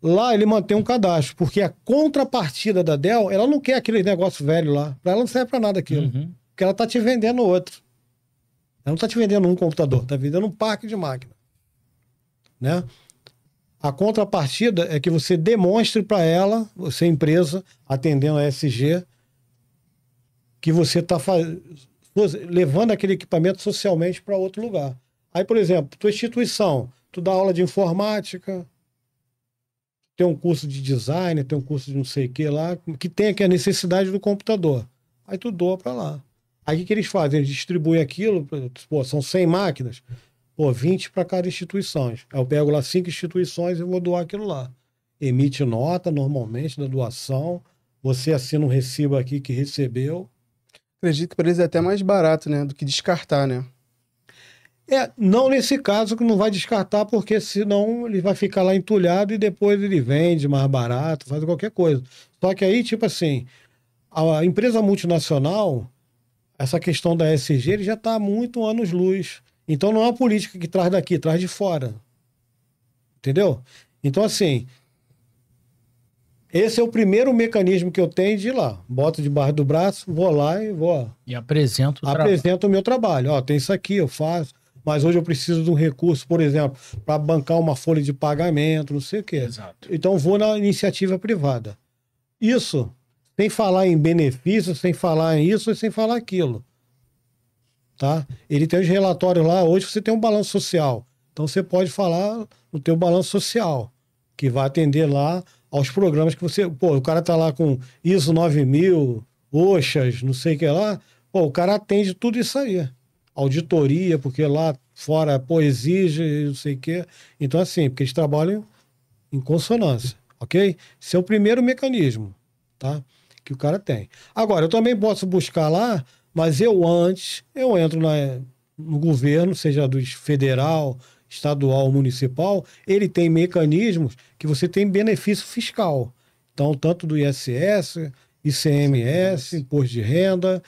Lá ele mantém um cadastro, porque a contrapartida da Dell, ela não quer aquele negócio velho lá. Para ela não serve para nada aquilo. Porque ela está te vendendo outro. Ela não está te vendendo um computador, está vendendo um parque de máquina. Né? A contrapartida é que você demonstre para ela, você empresa, atendendo a SG, que você está levando aquele equipamento socialmente para outro lugar. Aí, por exemplo, tua instituição, tu dá aula de informática, tem um curso de design, tem um curso de não sei o que lá, que tem aqui a necessidade do computador. Aí tu doa para lá. Aí o que eles fazem? Eles distribuem aquilo, pô, são 100 máquinas, pô, 20 para cada instituição. Aí eu pego lá 5 instituições e vou doar aquilo lá. Emite nota, normalmente, da doação. Você assina um recibo aqui que recebeu. Acredito que para eles é até mais barato, né? Do que descartar, né? Não nesse caso que não vai descartar, porque senão ele vai ficar lá entulhado e depois ele vende mais barato, faz qualquer coisa. Só que aí, tipo assim, a empresa multinacional, essa questão da ESG, ele já está há muito anos-luz. Então não é uma política que traz daqui, traz de fora. Entendeu? Então, assim, esse é o primeiro mecanismo que eu tenho de ir lá. Boto debaixo do braço, vou lá e vou. E apresento o meu trabalho. Ó, tem isso aqui, eu faço. Mas hoje eu preciso de um recurso, por exemplo, para bancar uma folha de pagamento, não sei o quê. Exato. Então vou na iniciativa privada. Isso, sem falar em benefícios, sem falar em isso e sem falar aquilo. Tá? Ele tem os relatórios lá, hoje você tem um balanço social. Então você pode falar no teu balanço social, que vai atender lá aos programas que você... Pô, o cara tá lá com ISO 9000, OSHAs, não sei o que lá. Pô, o cara atende tudo isso aí. Auditoria, porque lá fora, pô, exige, não sei o quê. Então, assim, porque eles trabalham em consonância, ok? Esse é o primeiro mecanismo, tá? Que o cara tem. Agora, eu também posso buscar lá, mas eu entro no governo, seja do federal, estadual, municipal, ele tem mecanismos que você tem benefício fiscal. Então, tanto do ISS, ICMS, Imposto de Renda,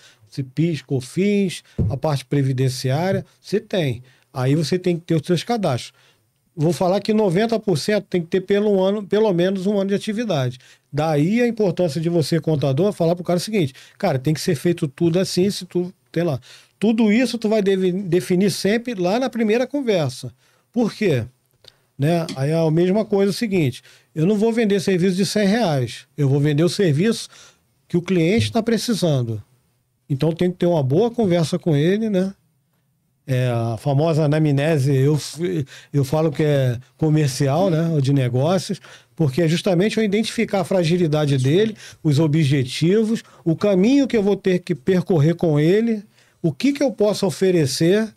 PIS, COFINS, a parte previdenciária, você tem. Aí você tem que ter os seus cadastros. Vou falar que 90% tem que ter pelo menos um ano de atividade. Daí a importância de você, contador, falar pro cara o seguinte, cara, tem que ser feito tudo assim, se tu tem lá. Tudo isso tu vai definir sempre lá na primeira conversa. Por quê? Né? Aí é a mesma coisa o seguinte, eu não vou vender serviço de R$100, eu vou vender o serviço que o cliente está precisando. Então tem que ter uma boa conversa com ele, né? A famosa anamnese, eu falo que é comercial, né? Ou de negócios, porque é justamente eu identificar a fragilidade dele, os objetivos, o caminho que eu vou ter que percorrer com ele, o que eu posso oferecer,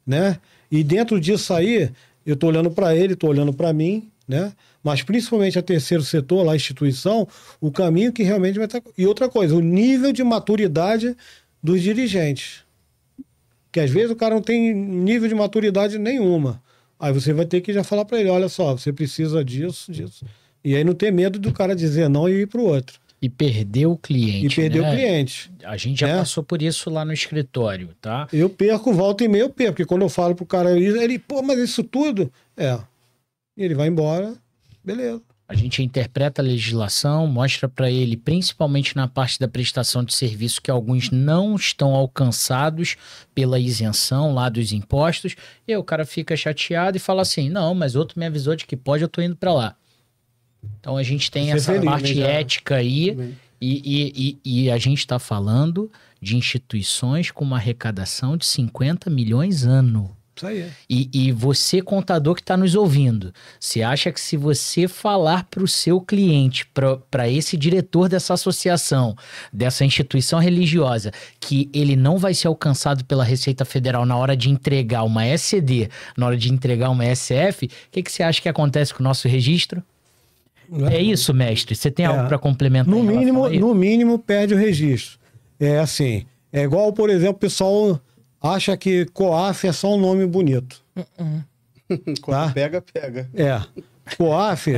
né? E dentro disso aí, eu tô olhando para ele, tô olhando para mim, né? Mas principalmente a terceiro setor, lá a instituição, o caminho que realmente vai estar... E outra coisa, o nível de maturidade dos dirigentes. Que às vezes o cara não tem nível de maturidade nenhuma. Aí você vai ter que já falar para ele, olha só, você precisa disso. E aí não ter medo do cara dizer não e ir pro outro. E perder o cliente. E perder né? o cliente. A gente já passou por isso lá no escritório, tá? Eu perco, volta e meia eu perco. Porque quando eu falo pro cara isso, ele, pô, mas isso tudo... E ele vai embora, beleza. A gente interpreta a legislação, mostra para ele, principalmente na parte da prestação de serviço, que alguns não estão alcançados pela isenção lá dos impostos, e aí o cara fica chateado e fala assim, não, mas outro me avisou de que pode, eu tô indo para lá. Então a gente tem essa parte ética aí, e a gente está falando de instituições com uma arrecadação de 50 milhões ano. Isso aí. E você, contador que está nos ouvindo, você acha que se você falar para o seu cliente, para esse diretor dessa associação, dessa instituição religiosa, que ele não vai ser alcançado pela Receita Federal na hora de entregar uma SCD, na hora de entregar uma SF, o que você acha que acontece com o nosso registro? É isso, mestre? Você tem algo para complementar? No mínimo, perde o registro. É assim, é igual, por exemplo, o pessoal... acha que COAF é só um nome bonito. Quando pega. COAF,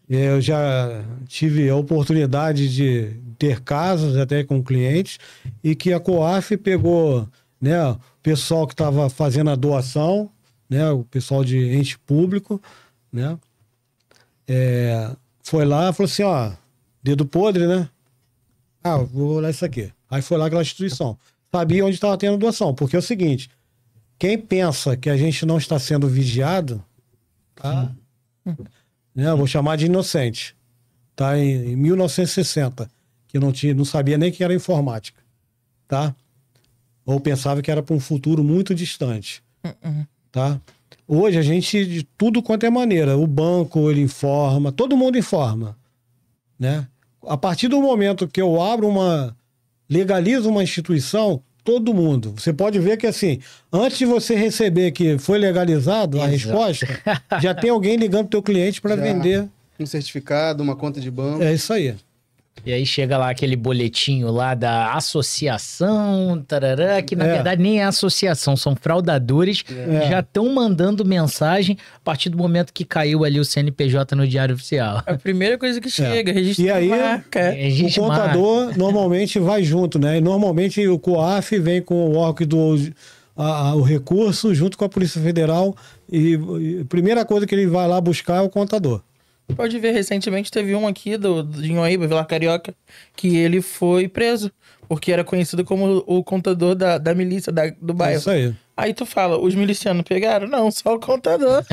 eu já tive a oportunidade de ter casos até com clientes e que a COAF pegou, né, o pessoal que estava fazendo a doação, né, o pessoal de ente público, né, foi lá e falou assim, ó, dedo podre, né? Vou olhar isso aqui. Aí foi lá aquela instituição. Sabia onde estava tendo doação. Porque é o seguinte, quem pensa que a gente não está sendo vigiado, tá? Eu vou chamar de inocente. Tá? Em 1960, que não sabia nem que era informática. Tá? Ou pensava que era para um futuro muito distante. Tá? Hoje a gente, de tudo quanto é maneira, o banco ele informa, todo mundo informa. Né? A partir do momento que eu legaliza uma instituição, todo mundo. Você pode ver que, assim, antes de você receber que foi legalizado a resposta, já tem alguém ligando pro teu cliente para vender. Um certificado, uma conta de banco. É isso aí. E aí chega lá aquele boletinho lá da associação, tarará, que na verdade nem é associação, são fraudadores, já estão mandando mensagem a partir do momento que caiu ali o CNPJ no Diário Oficial. A primeira coisa que chega, registro e aí, de marca. O contador normalmente vai junto, né? E normalmente o COAF vem com o órgão o recurso junto com a Polícia Federal e a primeira coisa que ele vai lá buscar é o contador. Pode ver, recentemente teve um aqui de Inhoíba, Vila Carioca, que ele foi preso, porque era conhecido como o contador da milícia do bairro. É isso aí. Aí tu fala, os milicianos pegaram? Não, só o contador.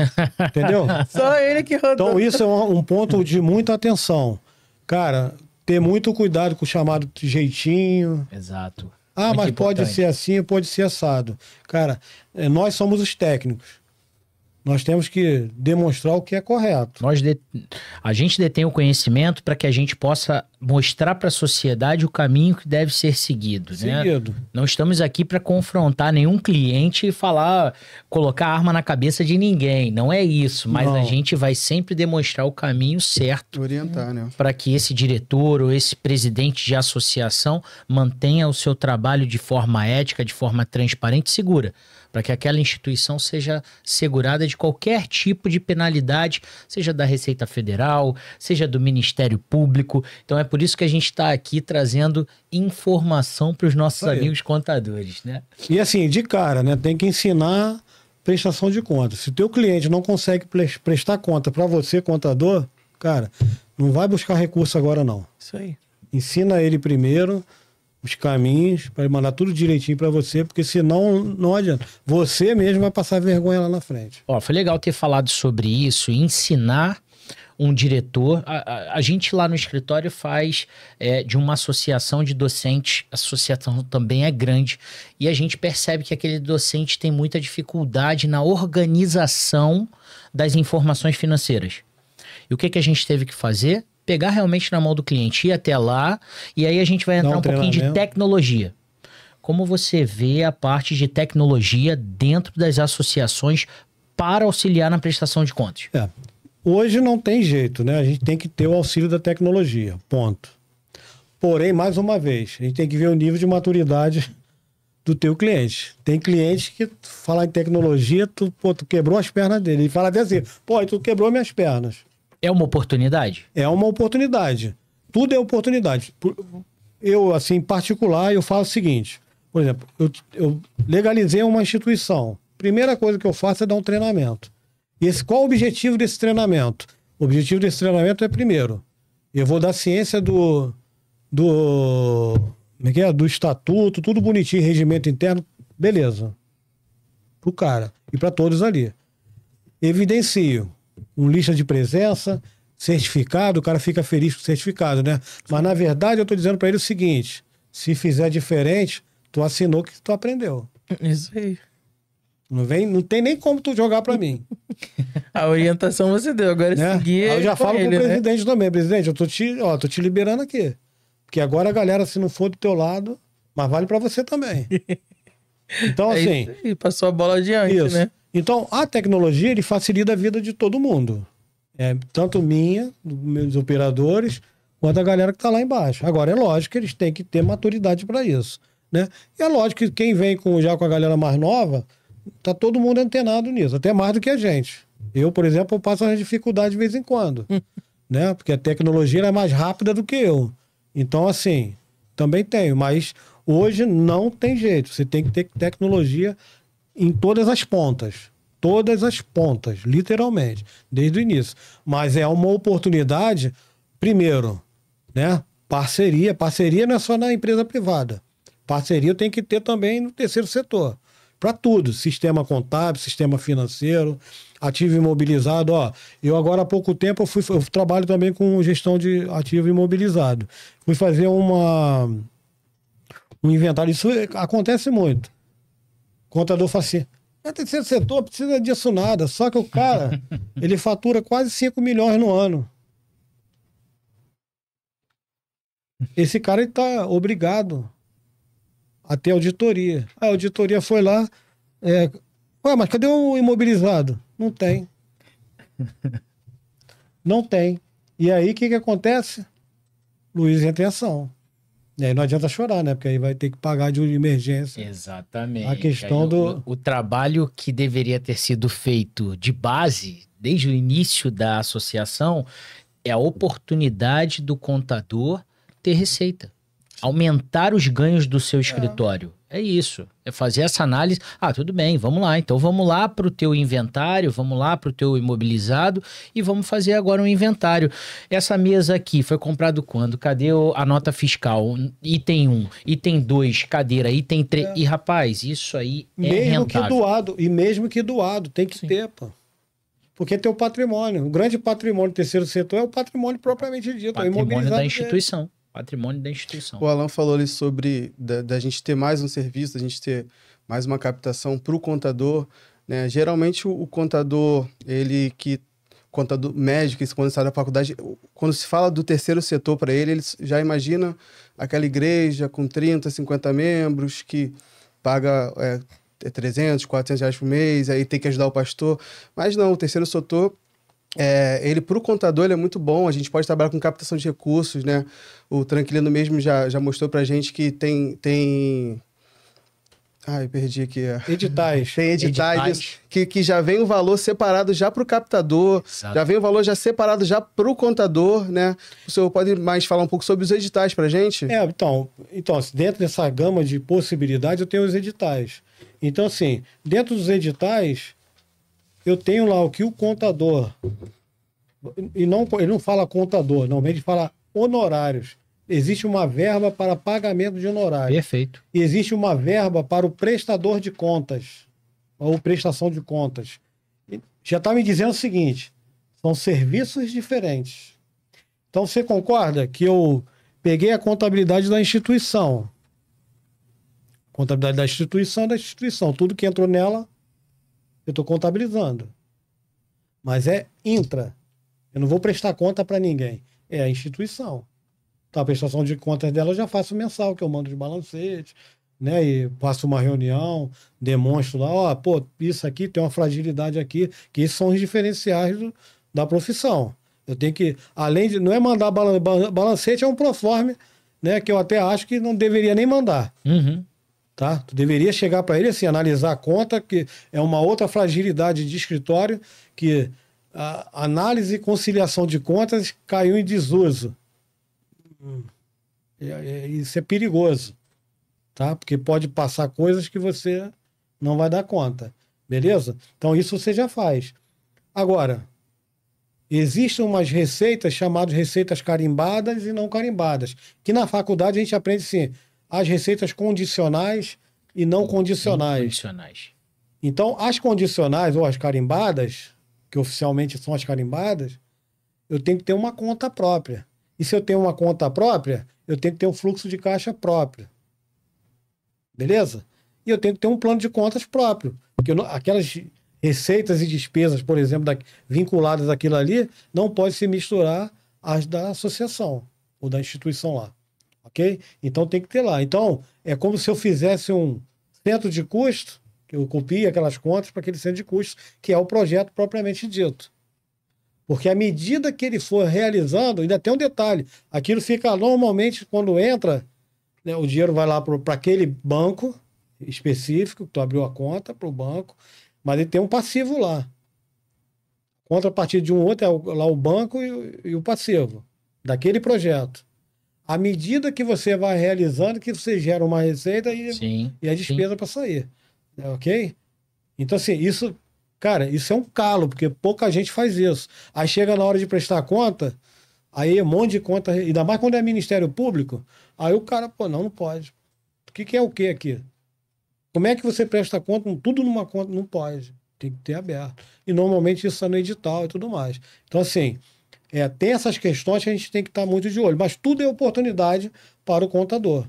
Entendeu? Só ele que rodou. Então isso é um ponto de muita atenção. Cara, ter muito cuidado com o chamado de jeitinho. Exato. Mas importante. Pode ser assim, pode ser assado. Cara, nós somos os técnicos. Nós temos que demonstrar o que é correto. A gente detém o conhecimento para que a gente possa mostrar para a sociedade o caminho que deve ser seguido. Né? Não estamos aqui para confrontar nenhum cliente e colocar arma na cabeça de ninguém. Não é isso. Mas a gente vai sempre demonstrar o caminho certo. Orientar, né? Para que esse diretor ou esse presidente de associação mantenha o seu trabalho de forma ética, de forma transparente e segura. Para que aquela instituição seja segurada de qualquer tipo de penalidade, seja da Receita Federal, seja do Ministério Público. Então é por isso que a gente está aqui trazendo informação para os nossos amigos contadores, né? E assim, de cara, né? Tem que ensinar prestação de contas. Se o teu cliente não consegue prestar conta para você, contador, cara, não vai buscar recurso agora não. Isso aí. Ensina ele primeiro os caminhos para ele mandar tudo direitinho para você, porque senão não adianta. Você mesmo vai passar vergonha lá na frente. Foi legal ter falado sobre isso, ensinar um diretor. A gente lá no escritório faz de uma associação de docentes, a associação também é grande, e a gente percebe que aquele docente tem muita dificuldade na organização das informações financeiras. E o que a gente teve que fazer? Pegar realmente na mão do cliente, ir até lá, e aí a gente vai entrar um pouquinho de tecnologia. Como você vê a parte de tecnologia dentro das associações para auxiliar na prestação de contas? hoje não tem jeito, né? A gente tem que ter o auxílio da tecnologia, ponto. Porém, mais uma vez, a gente tem que ver o nível de maturidade do teu cliente. Tem cliente que falar em tecnologia, tu quebrou as pernas dele. Ele fala até assim, pô, tu quebrou minhas pernas. É uma oportunidade? É uma oportunidade. Tudo é oportunidade. Eu, assim, em particular, eu falo o seguinte, por exemplo, eu legalizei uma instituição. Primeira coisa que eu faço é dar um treinamento. Qual o objetivo desse treinamento? O objetivo desse treinamento é, primeiro, eu vou dar ciência do estatuto, tudo bonitinho, regimento interno, beleza. Pro cara e para todos ali. Evidencio lista de presença, certificado, o cara fica feliz com o certificado, né? Mas na verdade eu tô dizendo para ele o seguinte, se fizer diferente, tu assinou que tu aprendeu. Isso aí. Não tem nem como tu jogar para mim. A orientação você deu, agora né? seguir. Aí eu já falo ele, pro presidente também, presidente, eu tô te liberando aqui. Porque agora a galera, se não for do teu lado, mas vale para você também. Então, assim. E passou a bola adiante, isso. né? Então, a tecnologia ele facilita a vida de todo mundo. Tanto minha, dos meus operadores, quanto a galera que tá lá embaixo. Agora, é lógico que eles têm que ter maturidade para isso. Né? E é lógico que quem vem já com a galera mais nova, tá todo mundo antenado nisso, até mais do que a gente. Eu, por exemplo, eu passo uma dificuldade de vez em quando, né? Porque a tecnologia é mais rápida do que eu. Então, assim, também tenho, mas hoje não tem jeito. Você tem que ter tecnologia em todas as pontas. Todas as pontas, literalmente, desde o início. Mas é uma oportunidade, primeiro, né? Parceria. Parceria não é só na empresa privada. Parceria tem que ter também no terceiro setor. Para tudo, sistema contábil, sistema financeiro, ativo imobilizado. Ó, eu agora há pouco tempo eu trabalho também com gestão de ativo imobilizado. Fui fazer um inventário. Isso acontece muito. O contador fala assim, o terceiro setor precisa disso nada. Só que o cara, ele fatura quase 5 milhões no ano. Esse cara está obrigado a ter auditoria. A auditoria foi lá, ué, mas cadê o imobilizado? Não tem. Não tem. E aí, o que acontece? Luiz entra em ação. E aí não adianta chorar, né? Porque aí vai ter que pagar de emergência. Exatamente. A questão aí, o trabalho que deveria ter sido feito de base, desde o início da associação, é a oportunidade do contador ter receita. Aumentar os ganhos do seu escritório. É isso. É fazer essa análise. Ah, tudo bem, vamos lá. Então vamos lá para o teu inventário, vamos lá para o teu imobilizado e vamos fazer agora um inventário. Essa mesa aqui foi comprado quando? Cadê a nota fiscal? Item 1, item 2, cadeira, item 3. E rapaz, isso aí é mesmo rentável. Que doado. E mesmo que doado, tem que ter, pô. Porque tem o patrimônio. O grande patrimônio do terceiro setor é o patrimônio propriamente dito. Patrimônio da instituição. Patrimônio da instituição. O Alan falou ali sobre da gente ter mais um serviço, da gente ter mais uma captação para o contador, né? Geralmente o contador, contador médico, quando sai da faculdade, quando se fala do terceiro setor para ele já imagina aquela igreja com 30, 50 membros que paga 300, 400 reais por mês, aí tem que ajudar o pastor. Mas não, o terceiro setor, ele para o contador ele é muito bom, a gente pode trabalhar com captação de recursos, né? O Tranquilino mesmo já mostrou pra gente que tem... Ai, perdi aqui. Editais. Tem editais. Que já vem o valor separado já para o captador, exato. Já vem o valor já separado já para o contador, né? O senhor pode mais falar um pouco sobre os editais pra gente? Então, dentro dessa gama de possibilidades eu tenho os editais. Então, assim, dentro dos editais, eu tenho lá o que o contador... ele não fala contador, normalmente ele fala honorários. Existe uma verba para pagamento de honorários. Perfeito. E existe uma verba para o prestador de contas, ou prestação de contas. Já está me dizendo o seguinte, são serviços diferentes. Então, você concorda que eu peguei a contabilidade da instituição? Contabilidade da instituição. Tudo que entrou nela, eu estou contabilizando. Mas é intra. Eu não vou prestar conta para ninguém. É a instituição. Então, a prestação de contas dela eu já faço mensal, que eu mando de balancete, né? E faço uma reunião, demonstro lá, isso aqui tem uma fragilidade aqui, que esses são os diferenciais da profissão. Eu tenho que, além de, não é mandar balancete, é um proforme, né, que eu até acho que não deveria nem mandar. Uhum. Tá? Tu deveria chegar para ele assim, analisar a conta, que é uma outra fragilidade de escritório, que a análise e conciliação de contas caiu em desuso. Isso é perigoso, tá? Porque pode passar coisas que você não vai dar conta, beleza? Então isso você já faz. Agora, existem umas receitas chamadas receitas carimbadas e não carimbadas, que na faculdade a gente aprende assim, as receitas condicionais e não condicionais. Então, as condicionais ou as carimbadas, que oficialmente são as carimbadas, eu tenho que ter uma conta própria. E se eu tenho uma conta própria, eu tenho que ter um fluxo de caixa próprio. Beleza? E eu tenho que ter um plano de contas próprio. Porque aquelas receitas e despesas, por exemplo, vinculadas àquilo ali, não pode se misturar às da associação ou da instituição lá. Ok? Então tem que ter lá. Então, é como se eu fizesse um centro de custo, que eu copie aquelas contas para aquele centro de custos, que é o projeto propriamente dito. Porque à medida que ele for realizando, ainda tem um detalhe, aquilo fica normalmente, quando entra, né, o dinheiro vai lá para aquele banco específico, que tu abriu a conta para o banco, mas ele tem um passivo lá. Conta a partir de um outro, é lá o banco e o passivo daquele projeto. À medida que você vai realizando, que você gera uma receita e a despesa para sair. Ok? Então, assim, isso, cara, isso é um calo, porque pouca gente faz isso. Aí chega na hora de prestar conta, aí um monte de conta, ainda mais quando é Ministério Público, aí o cara, pô, não pode. O que é o que aqui? Como é que você presta conta? Tudo numa conta? Não pode. Tem que ter aberto. E normalmente isso é no edital e tudo mais. Então, assim, tem essas questões que a gente tem que estar muito de olho. Mas tudo é oportunidade para o contador.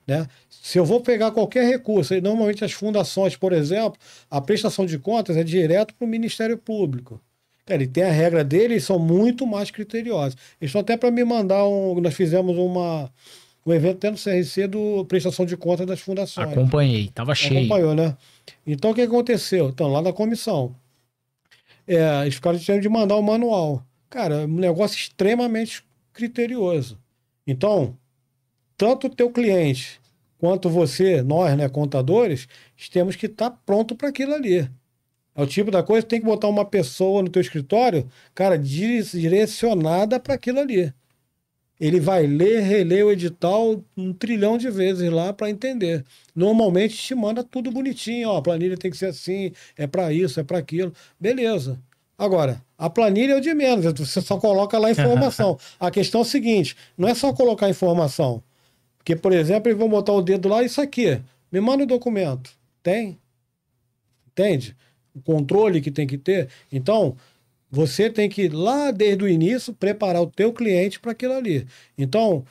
Né? Se eu vou pegar qualquer recurso, e normalmente as fundações, por exemplo, a prestação de contas é direto para o Ministério Público. Ele tem a regra dele e são muito mais criteriosos. Eles estão até para me mandar nós fizemos um evento até no CRC do prestação de contas das fundações. Acompanhei, estava cheio. Acompanhou, né? Então, o que aconteceu? Então, lá na comissão, eles ficaram dizendo de mandar o manual. Cara, um negócio extremamente criterioso. Então, tanto o teu cliente quanto você, nós, né, contadores, temos que estar pronto para aquilo ali. É o tipo da coisa, tem que botar uma pessoa no teu escritório, cara, direcionada para aquilo ali. Ele vai ler, reler o edital 1 trilhão de vezes lá para entender. Normalmente te manda tudo bonitinho, ó, a planilha tem que ser assim, é para isso, é para aquilo. Beleza. Agora, a planilha é o de menos, você só coloca lá a informação. A questão é o seguinte, não é só colocar a informação. Porque, por exemplo, eles vão botar o dedo lá, isso aqui, me manda o documento. Tem? Entende? O controle que tem que ter. Então, você tem que, lá desde o início, preparar o teu cliente para aquilo ali. Então,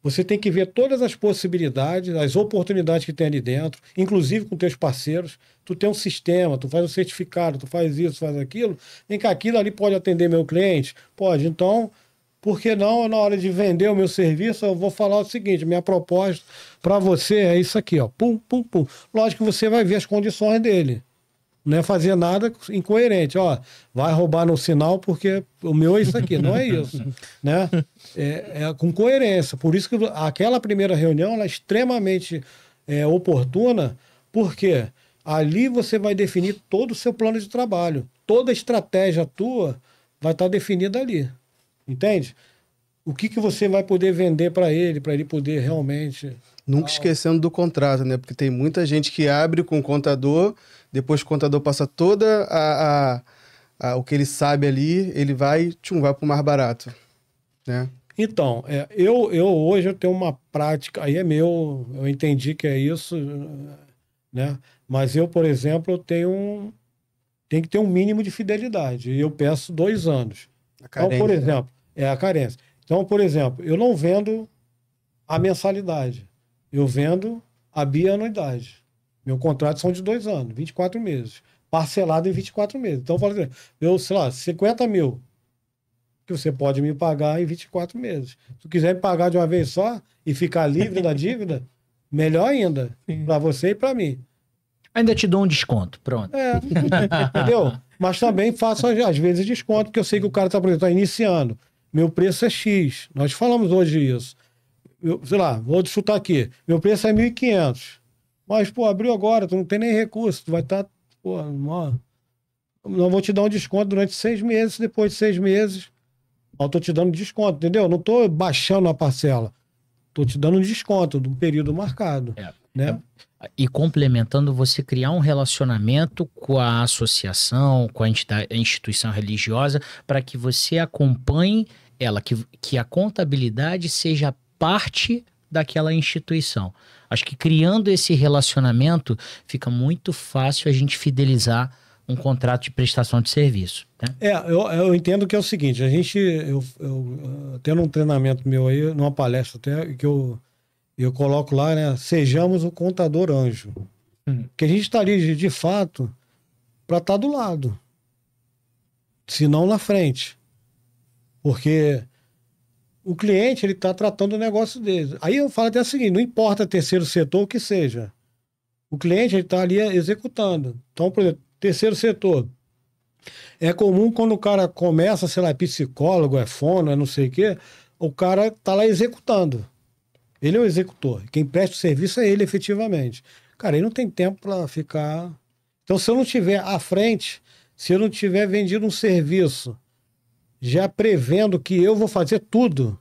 você tem que ver todas as possibilidades, as oportunidades que tem ali dentro, inclusive com teus parceiros. Tu tem um sistema, tu faz um certificado, tu faz isso, faz aquilo. Vem cá, aquilo ali pode atender meu cliente? Pode. Então, por que não, na hora de vender o meu serviço, eu vou falar o seguinte, minha proposta para você é isso aqui, ó. Pum, pum, pum. Lógico que você vai ver as condições dele. Não é fazer nada incoerente. Ó, vai roubar no sinal porque o meu é isso aqui. Não é isso. Né? É com coerência. Por isso que aquela primeira reunião ela é extremamente oportuna, porque ali você vai definir todo o seu plano de trabalho. Toda a estratégia tua vai estar definida ali. Entende? O que você vai poder vender para ele poder realmente... Nunca esquecendo do contrato, né? Porque tem muita gente que abre com o contador, depois o contador passa toda o que ele sabe ali, ele vai para o mais barato, né? Então, hoje eu tenho uma prática, aí é meu, eu entendi que é isso, né? Mas eu, por exemplo, tenho que ter um mínimo de fidelidade, e eu peço 2 anos. Então, por exemplo, a carência. Então, por exemplo, eu não vendo a mensalidade, eu vendo a bianuidade. Meu contrato são de 2 anos, 24 meses. Parcelado em 24 meses. Então, por exemplo, eu, sei lá, 50 mil que você pode me pagar em 24 meses. Se tu quiser me pagar de uma vez só e ficar livre da dívida, melhor ainda, para você e para mim. Ainda te dou um desconto, pronto. Entendeu? Mas também faço, às vezes, desconto, porque eu sei que o cara está, por exemplo, tá iniciando. Meu preço é X. Nós falamos hoje isso. Sei lá, vou chutar aqui. Meu preço é 1.500. Mas, pô, abriu agora, tu não tem nem recurso. Tu vai estar, pô, não vou te dar um desconto durante 6 meses. Depois de 6 meses, eu tô te dando desconto, entendeu? Não tô baixando a parcela. Tô te dando um desconto do período marcado. Né? E complementando, você criar um relacionamento com a associação, com a instituição religiosa, para que você acompanhe ela, que a contabilidade seja parte daquela instituição. Acho que criando esse relacionamento, fica muito fácil a gente fidelizar um contrato de prestação de serviço. Né? Eu entendo que é o seguinte, eu tendo um treinamento meu aí, numa palestra até, que eu coloco lá, né? Sejamos o contador anjo. Que a gente está ali, de fato, para estar do lado. Se não na frente. Porque o cliente, ele está tratando o negócio dele. Aí eu falo até o seguinte, não importa terceiro setor, o que seja. O cliente, ele está ali executando. Então, por exemplo, terceiro setor. É comum quando o cara começa, sei lá, é psicólogo, é fono, é não sei o quê, o cara está lá executando. Ele é o executor. Quem presta o serviço é ele, efetivamente. Cara, ele não tem tempo para ficar... Então, se eu não tiver à frente, se eu não tiver vendido um serviço, já prevendo que eu vou fazer tudo,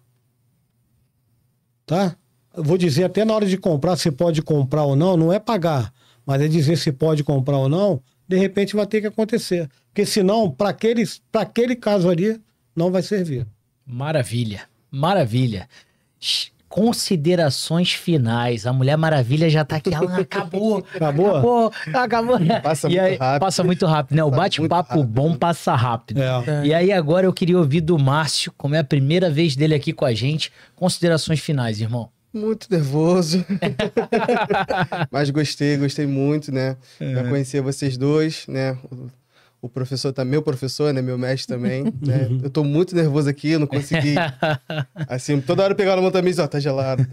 tá? Eu vou dizer até na hora de comprar, se pode comprar ou não, não é pagar, mas é dizer se pode comprar ou não, de repente vai ter que acontecer. Porque senão, para aquele caso ali, não vai servir. Maravilha, maravilha. Considerações finais. A Mulher Maravilha já tá aqui. Acabou. Passa muito rápido. Passa muito rápido, né? O bate-papo bom passa rápido. E aí agora eu queria ouvir do Márcio, como é a primeira vez dele aqui com a gente. Considerações finais, irmão. Muito nervoso. Mas gostei muito, né? Já conhecer vocês dois, né? O professor tá meu professor, né? Meu mestre também, né? Eu tô muito nervoso aqui, eu não consegui. Assim, toda hora eu pegava na mão também, ó, tá gelado.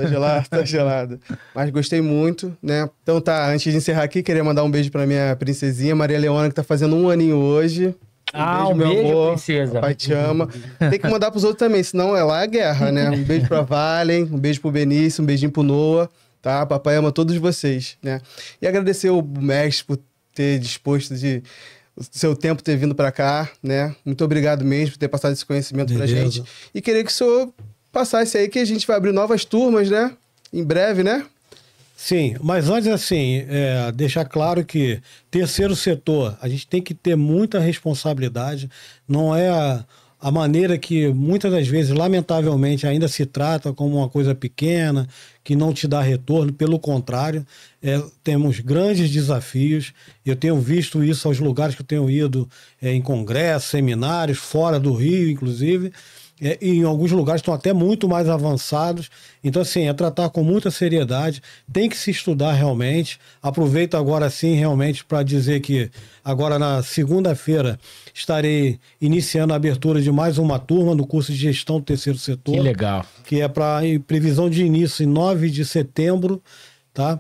Mas gostei muito, né? Então tá, antes de encerrar aqui, queria mandar um beijo pra minha princesinha, Maria Leona, que tá fazendo 1 aninho hoje. Um beijo, amor, princesa. Papai te ama. Tem que mandar pros outros também, senão é lá a guerra, né? Um beijo pra Valen, um beijo pro Benício, um beijinho pro Noah, tá? Papai ama todos vocês, né? E agradecer o mestre por ter disposto o seu tempo ter vindo para cá, né? Muito obrigado mesmo por ter passado esse conhecimento pra gente. E queria que o senhor passasse aí, que a gente vai abrir novas turmas, né? Em breve, né? Sim, mas antes, assim, deixar claro que terceiro setor, a gente tem que ter muita responsabilidade. Não é a maneira que muitas das vezes, lamentavelmente, ainda se trata como uma coisa pequena, que não te dá retorno. Pelo contrário, temos grandes desafios. Eu tenho visto isso aos lugares que eu tenho ido, em congressos, seminários, fora do Rio, inclusive. E em alguns lugares estão até muito mais avançados. Então, assim, é tratar com muita seriedade. Tem que se estudar realmente. Aproveito agora, sim, realmente, para dizer que agora na segunda-feira estarei iniciando a abertura de mais uma turma no curso de gestão do terceiro setor. Que legal. Que é para previsão de início em 9 de setembro, tá?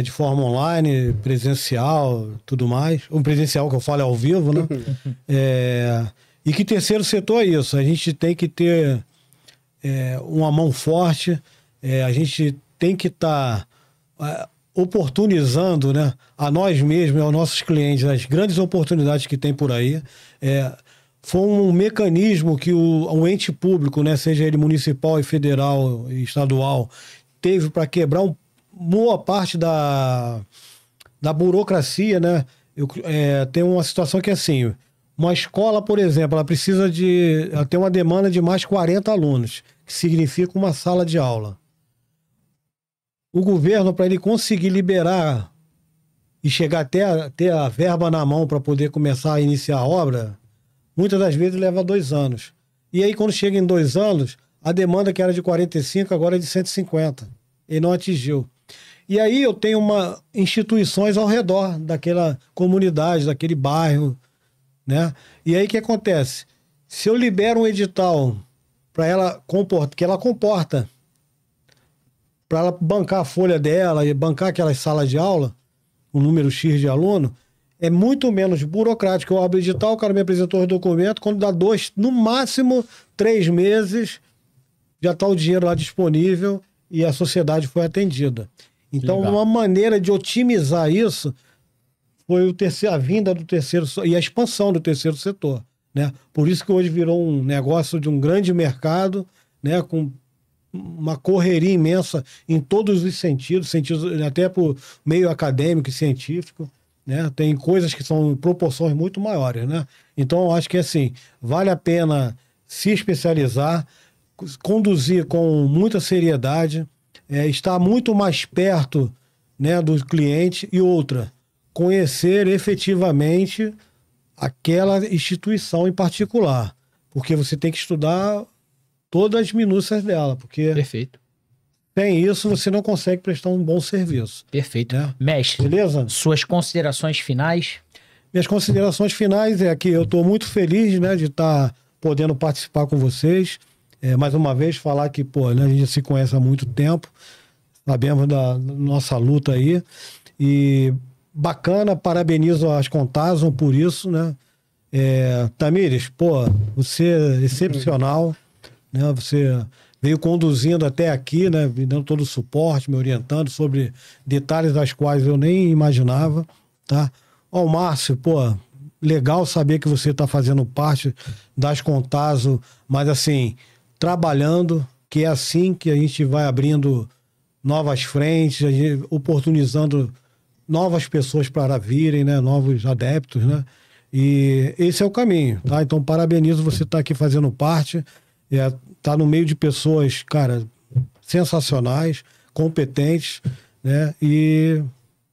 De forma online, presencial, tudo mais. O presencial que eu falo é ao vivo, né? E que terceiro setor é isso. A gente tem que ter uma mão forte, a gente tem que estar oportunizando, né, a nós mesmos, aos nossos clientes, as grandes oportunidades que tem por aí. Foi um mecanismo que o ente público, né, seja ele municipal e federal e estadual, teve para quebrar boa parte da burocracia, né? Tem uma situação que é assim... Uma escola, por exemplo, ela tem uma demanda de mais 40 alunos, que significa uma sala de aula. O governo, para ele conseguir liberar e chegar até ter a verba na mão para poder começar a iniciar a obra, muitas das vezes leva 2 anos. E aí, quando chega em 2 anos, a demanda que era de 45, agora é de 150. E não atingiu. E aí eu tenho instituições ao redor daquela comunidade, daquele bairro, né? E aí o que acontece? Se eu libero um edital para ela que ela comporta, para ela bancar a folha dela e bancar aquelas salas de aula, um número X de aluno, é muito menos burocrático. Eu abro o edital, o cara me apresentou os documentos, quando dá 2, no máximo 3 meses, já está o dinheiro lá disponível e a sociedade foi atendida. Então, Legal. uma maneira de otimizar isso foi a vinda do terceiro e a expansão do terceiro setor, né? Por isso que hoje virou um negócio de um grande mercado, né? Com uma correria imensa em todos os sentidos até para o meio acadêmico e científico, né? Tem coisas que são em proporções muito maiores, né? Então, eu acho que assim, vale a pena se especializar, conduzir com muita seriedade, estar muito mais perto, né, do cliente e outra, conhecer efetivamente aquela instituição em particular, porque você tem que estudar todas as minúcias dela, porque Perfeito. sem isso você não consegue prestar um bom serviço. Perfeito. É. Mestre, Beleza? suas considerações finais? Minhas considerações finais é que eu estou muito feliz, né, de estar podendo participar com vocês. Mais uma vez, falar que, pô, né, a gente se conhece há muito tempo, sabemos da nossa luta aí. E bacana, parabenizo as Contazon por isso, né? Tamires, pô, você é excepcional, né? Você veio conduzindo até aqui, né? Me dando todo o suporte, me orientando sobre detalhes das quais eu nem imaginava, tá? Ó, o Márcio, pô, legal saber que você está fazendo parte das Contazon, mas assim, trabalhando, que é assim que a gente vai abrindo novas frentes, oportunizando novas pessoas para virem, né? Novos adeptos, né? E esse é o caminho, tá? Então, parabenizo você estar aqui fazendo parte, tá no meio de pessoas, cara, sensacionais, competentes, né? E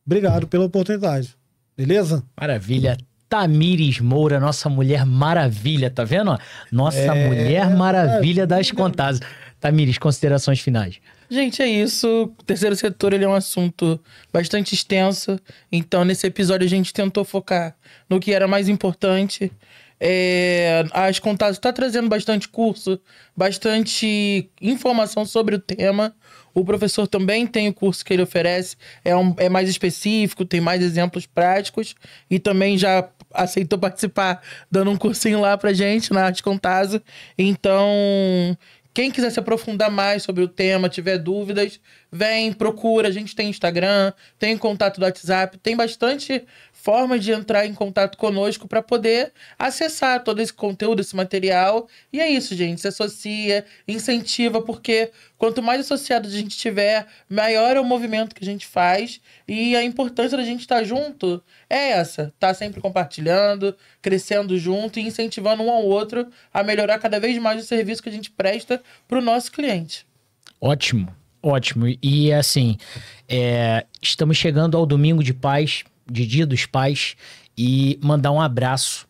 obrigado pela oportunidade, beleza? Maravilha. Tamires Moura, nossa Mulher Maravilha, tá vendo? Ó? Nossa Mulher Maravilha das Contazon. Tamires, considerações finais. Gente, é isso. O terceiro setor, ele é um assunto bastante extenso. Então, nesse episódio, a gente tentou focar no que era mais importante. As Contazon está trazendo bastante curso, bastante informação sobre o tema. O professor também tem o curso que ele oferece. É mais específico, tem mais exemplos práticos. E também já aceitou participar, dando um cursinho lá pra gente, na Arte Contazon. Então, quem quiser se aprofundar mais sobre o tema, tiver dúvidas, vem, procura. A gente tem Instagram, tem contato do WhatsApp, tem bastante formas de entrar em contato conosco para poder acessar todo esse conteúdo, esse material. E é isso, gente. Se associa, incentiva, porque quanto mais associados a gente tiver, maior é o movimento que a gente faz. E a importância da gente estar junto é essa. Tá sempre compartilhando, crescendo junto e incentivando um ao outro a melhorar cada vez mais o serviço que a gente presta para o nosso cliente. Ótimo, ótimo. E assim, estamos chegando ao Domingo de Paz, de Dia dos Pais, e mandar um abraço.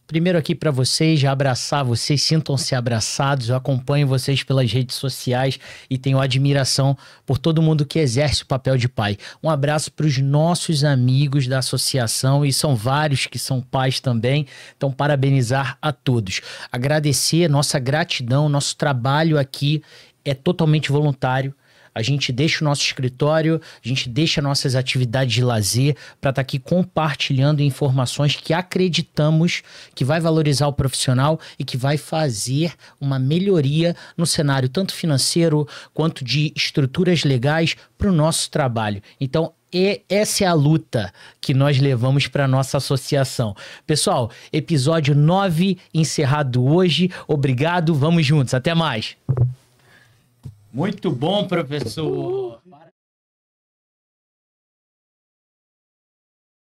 Primeiro aqui para vocês, já abraçar vocês, sintam-se abraçados, eu acompanho vocês pelas redes sociais e tenho admiração por todo mundo que exerce o papel de pai. Um abraço para os nossos amigos da associação, e são vários que são pais também, então parabenizar a todos. Agradecer, nossa gratidão, nosso trabalho aqui é totalmente voluntário. A gente deixa o nosso escritório, a gente deixa nossas atividades de lazer para estar aqui compartilhando informações que acreditamos que vai valorizar o profissional e que vai fazer uma melhoria no cenário tanto financeiro quanto de estruturas legais para o nosso trabalho. Então, essa é a luta que nós levamos para a nossa associação. Pessoal, episódio 9 encerrado hoje. Obrigado, vamos juntos. Até mais. Muito bom, professor.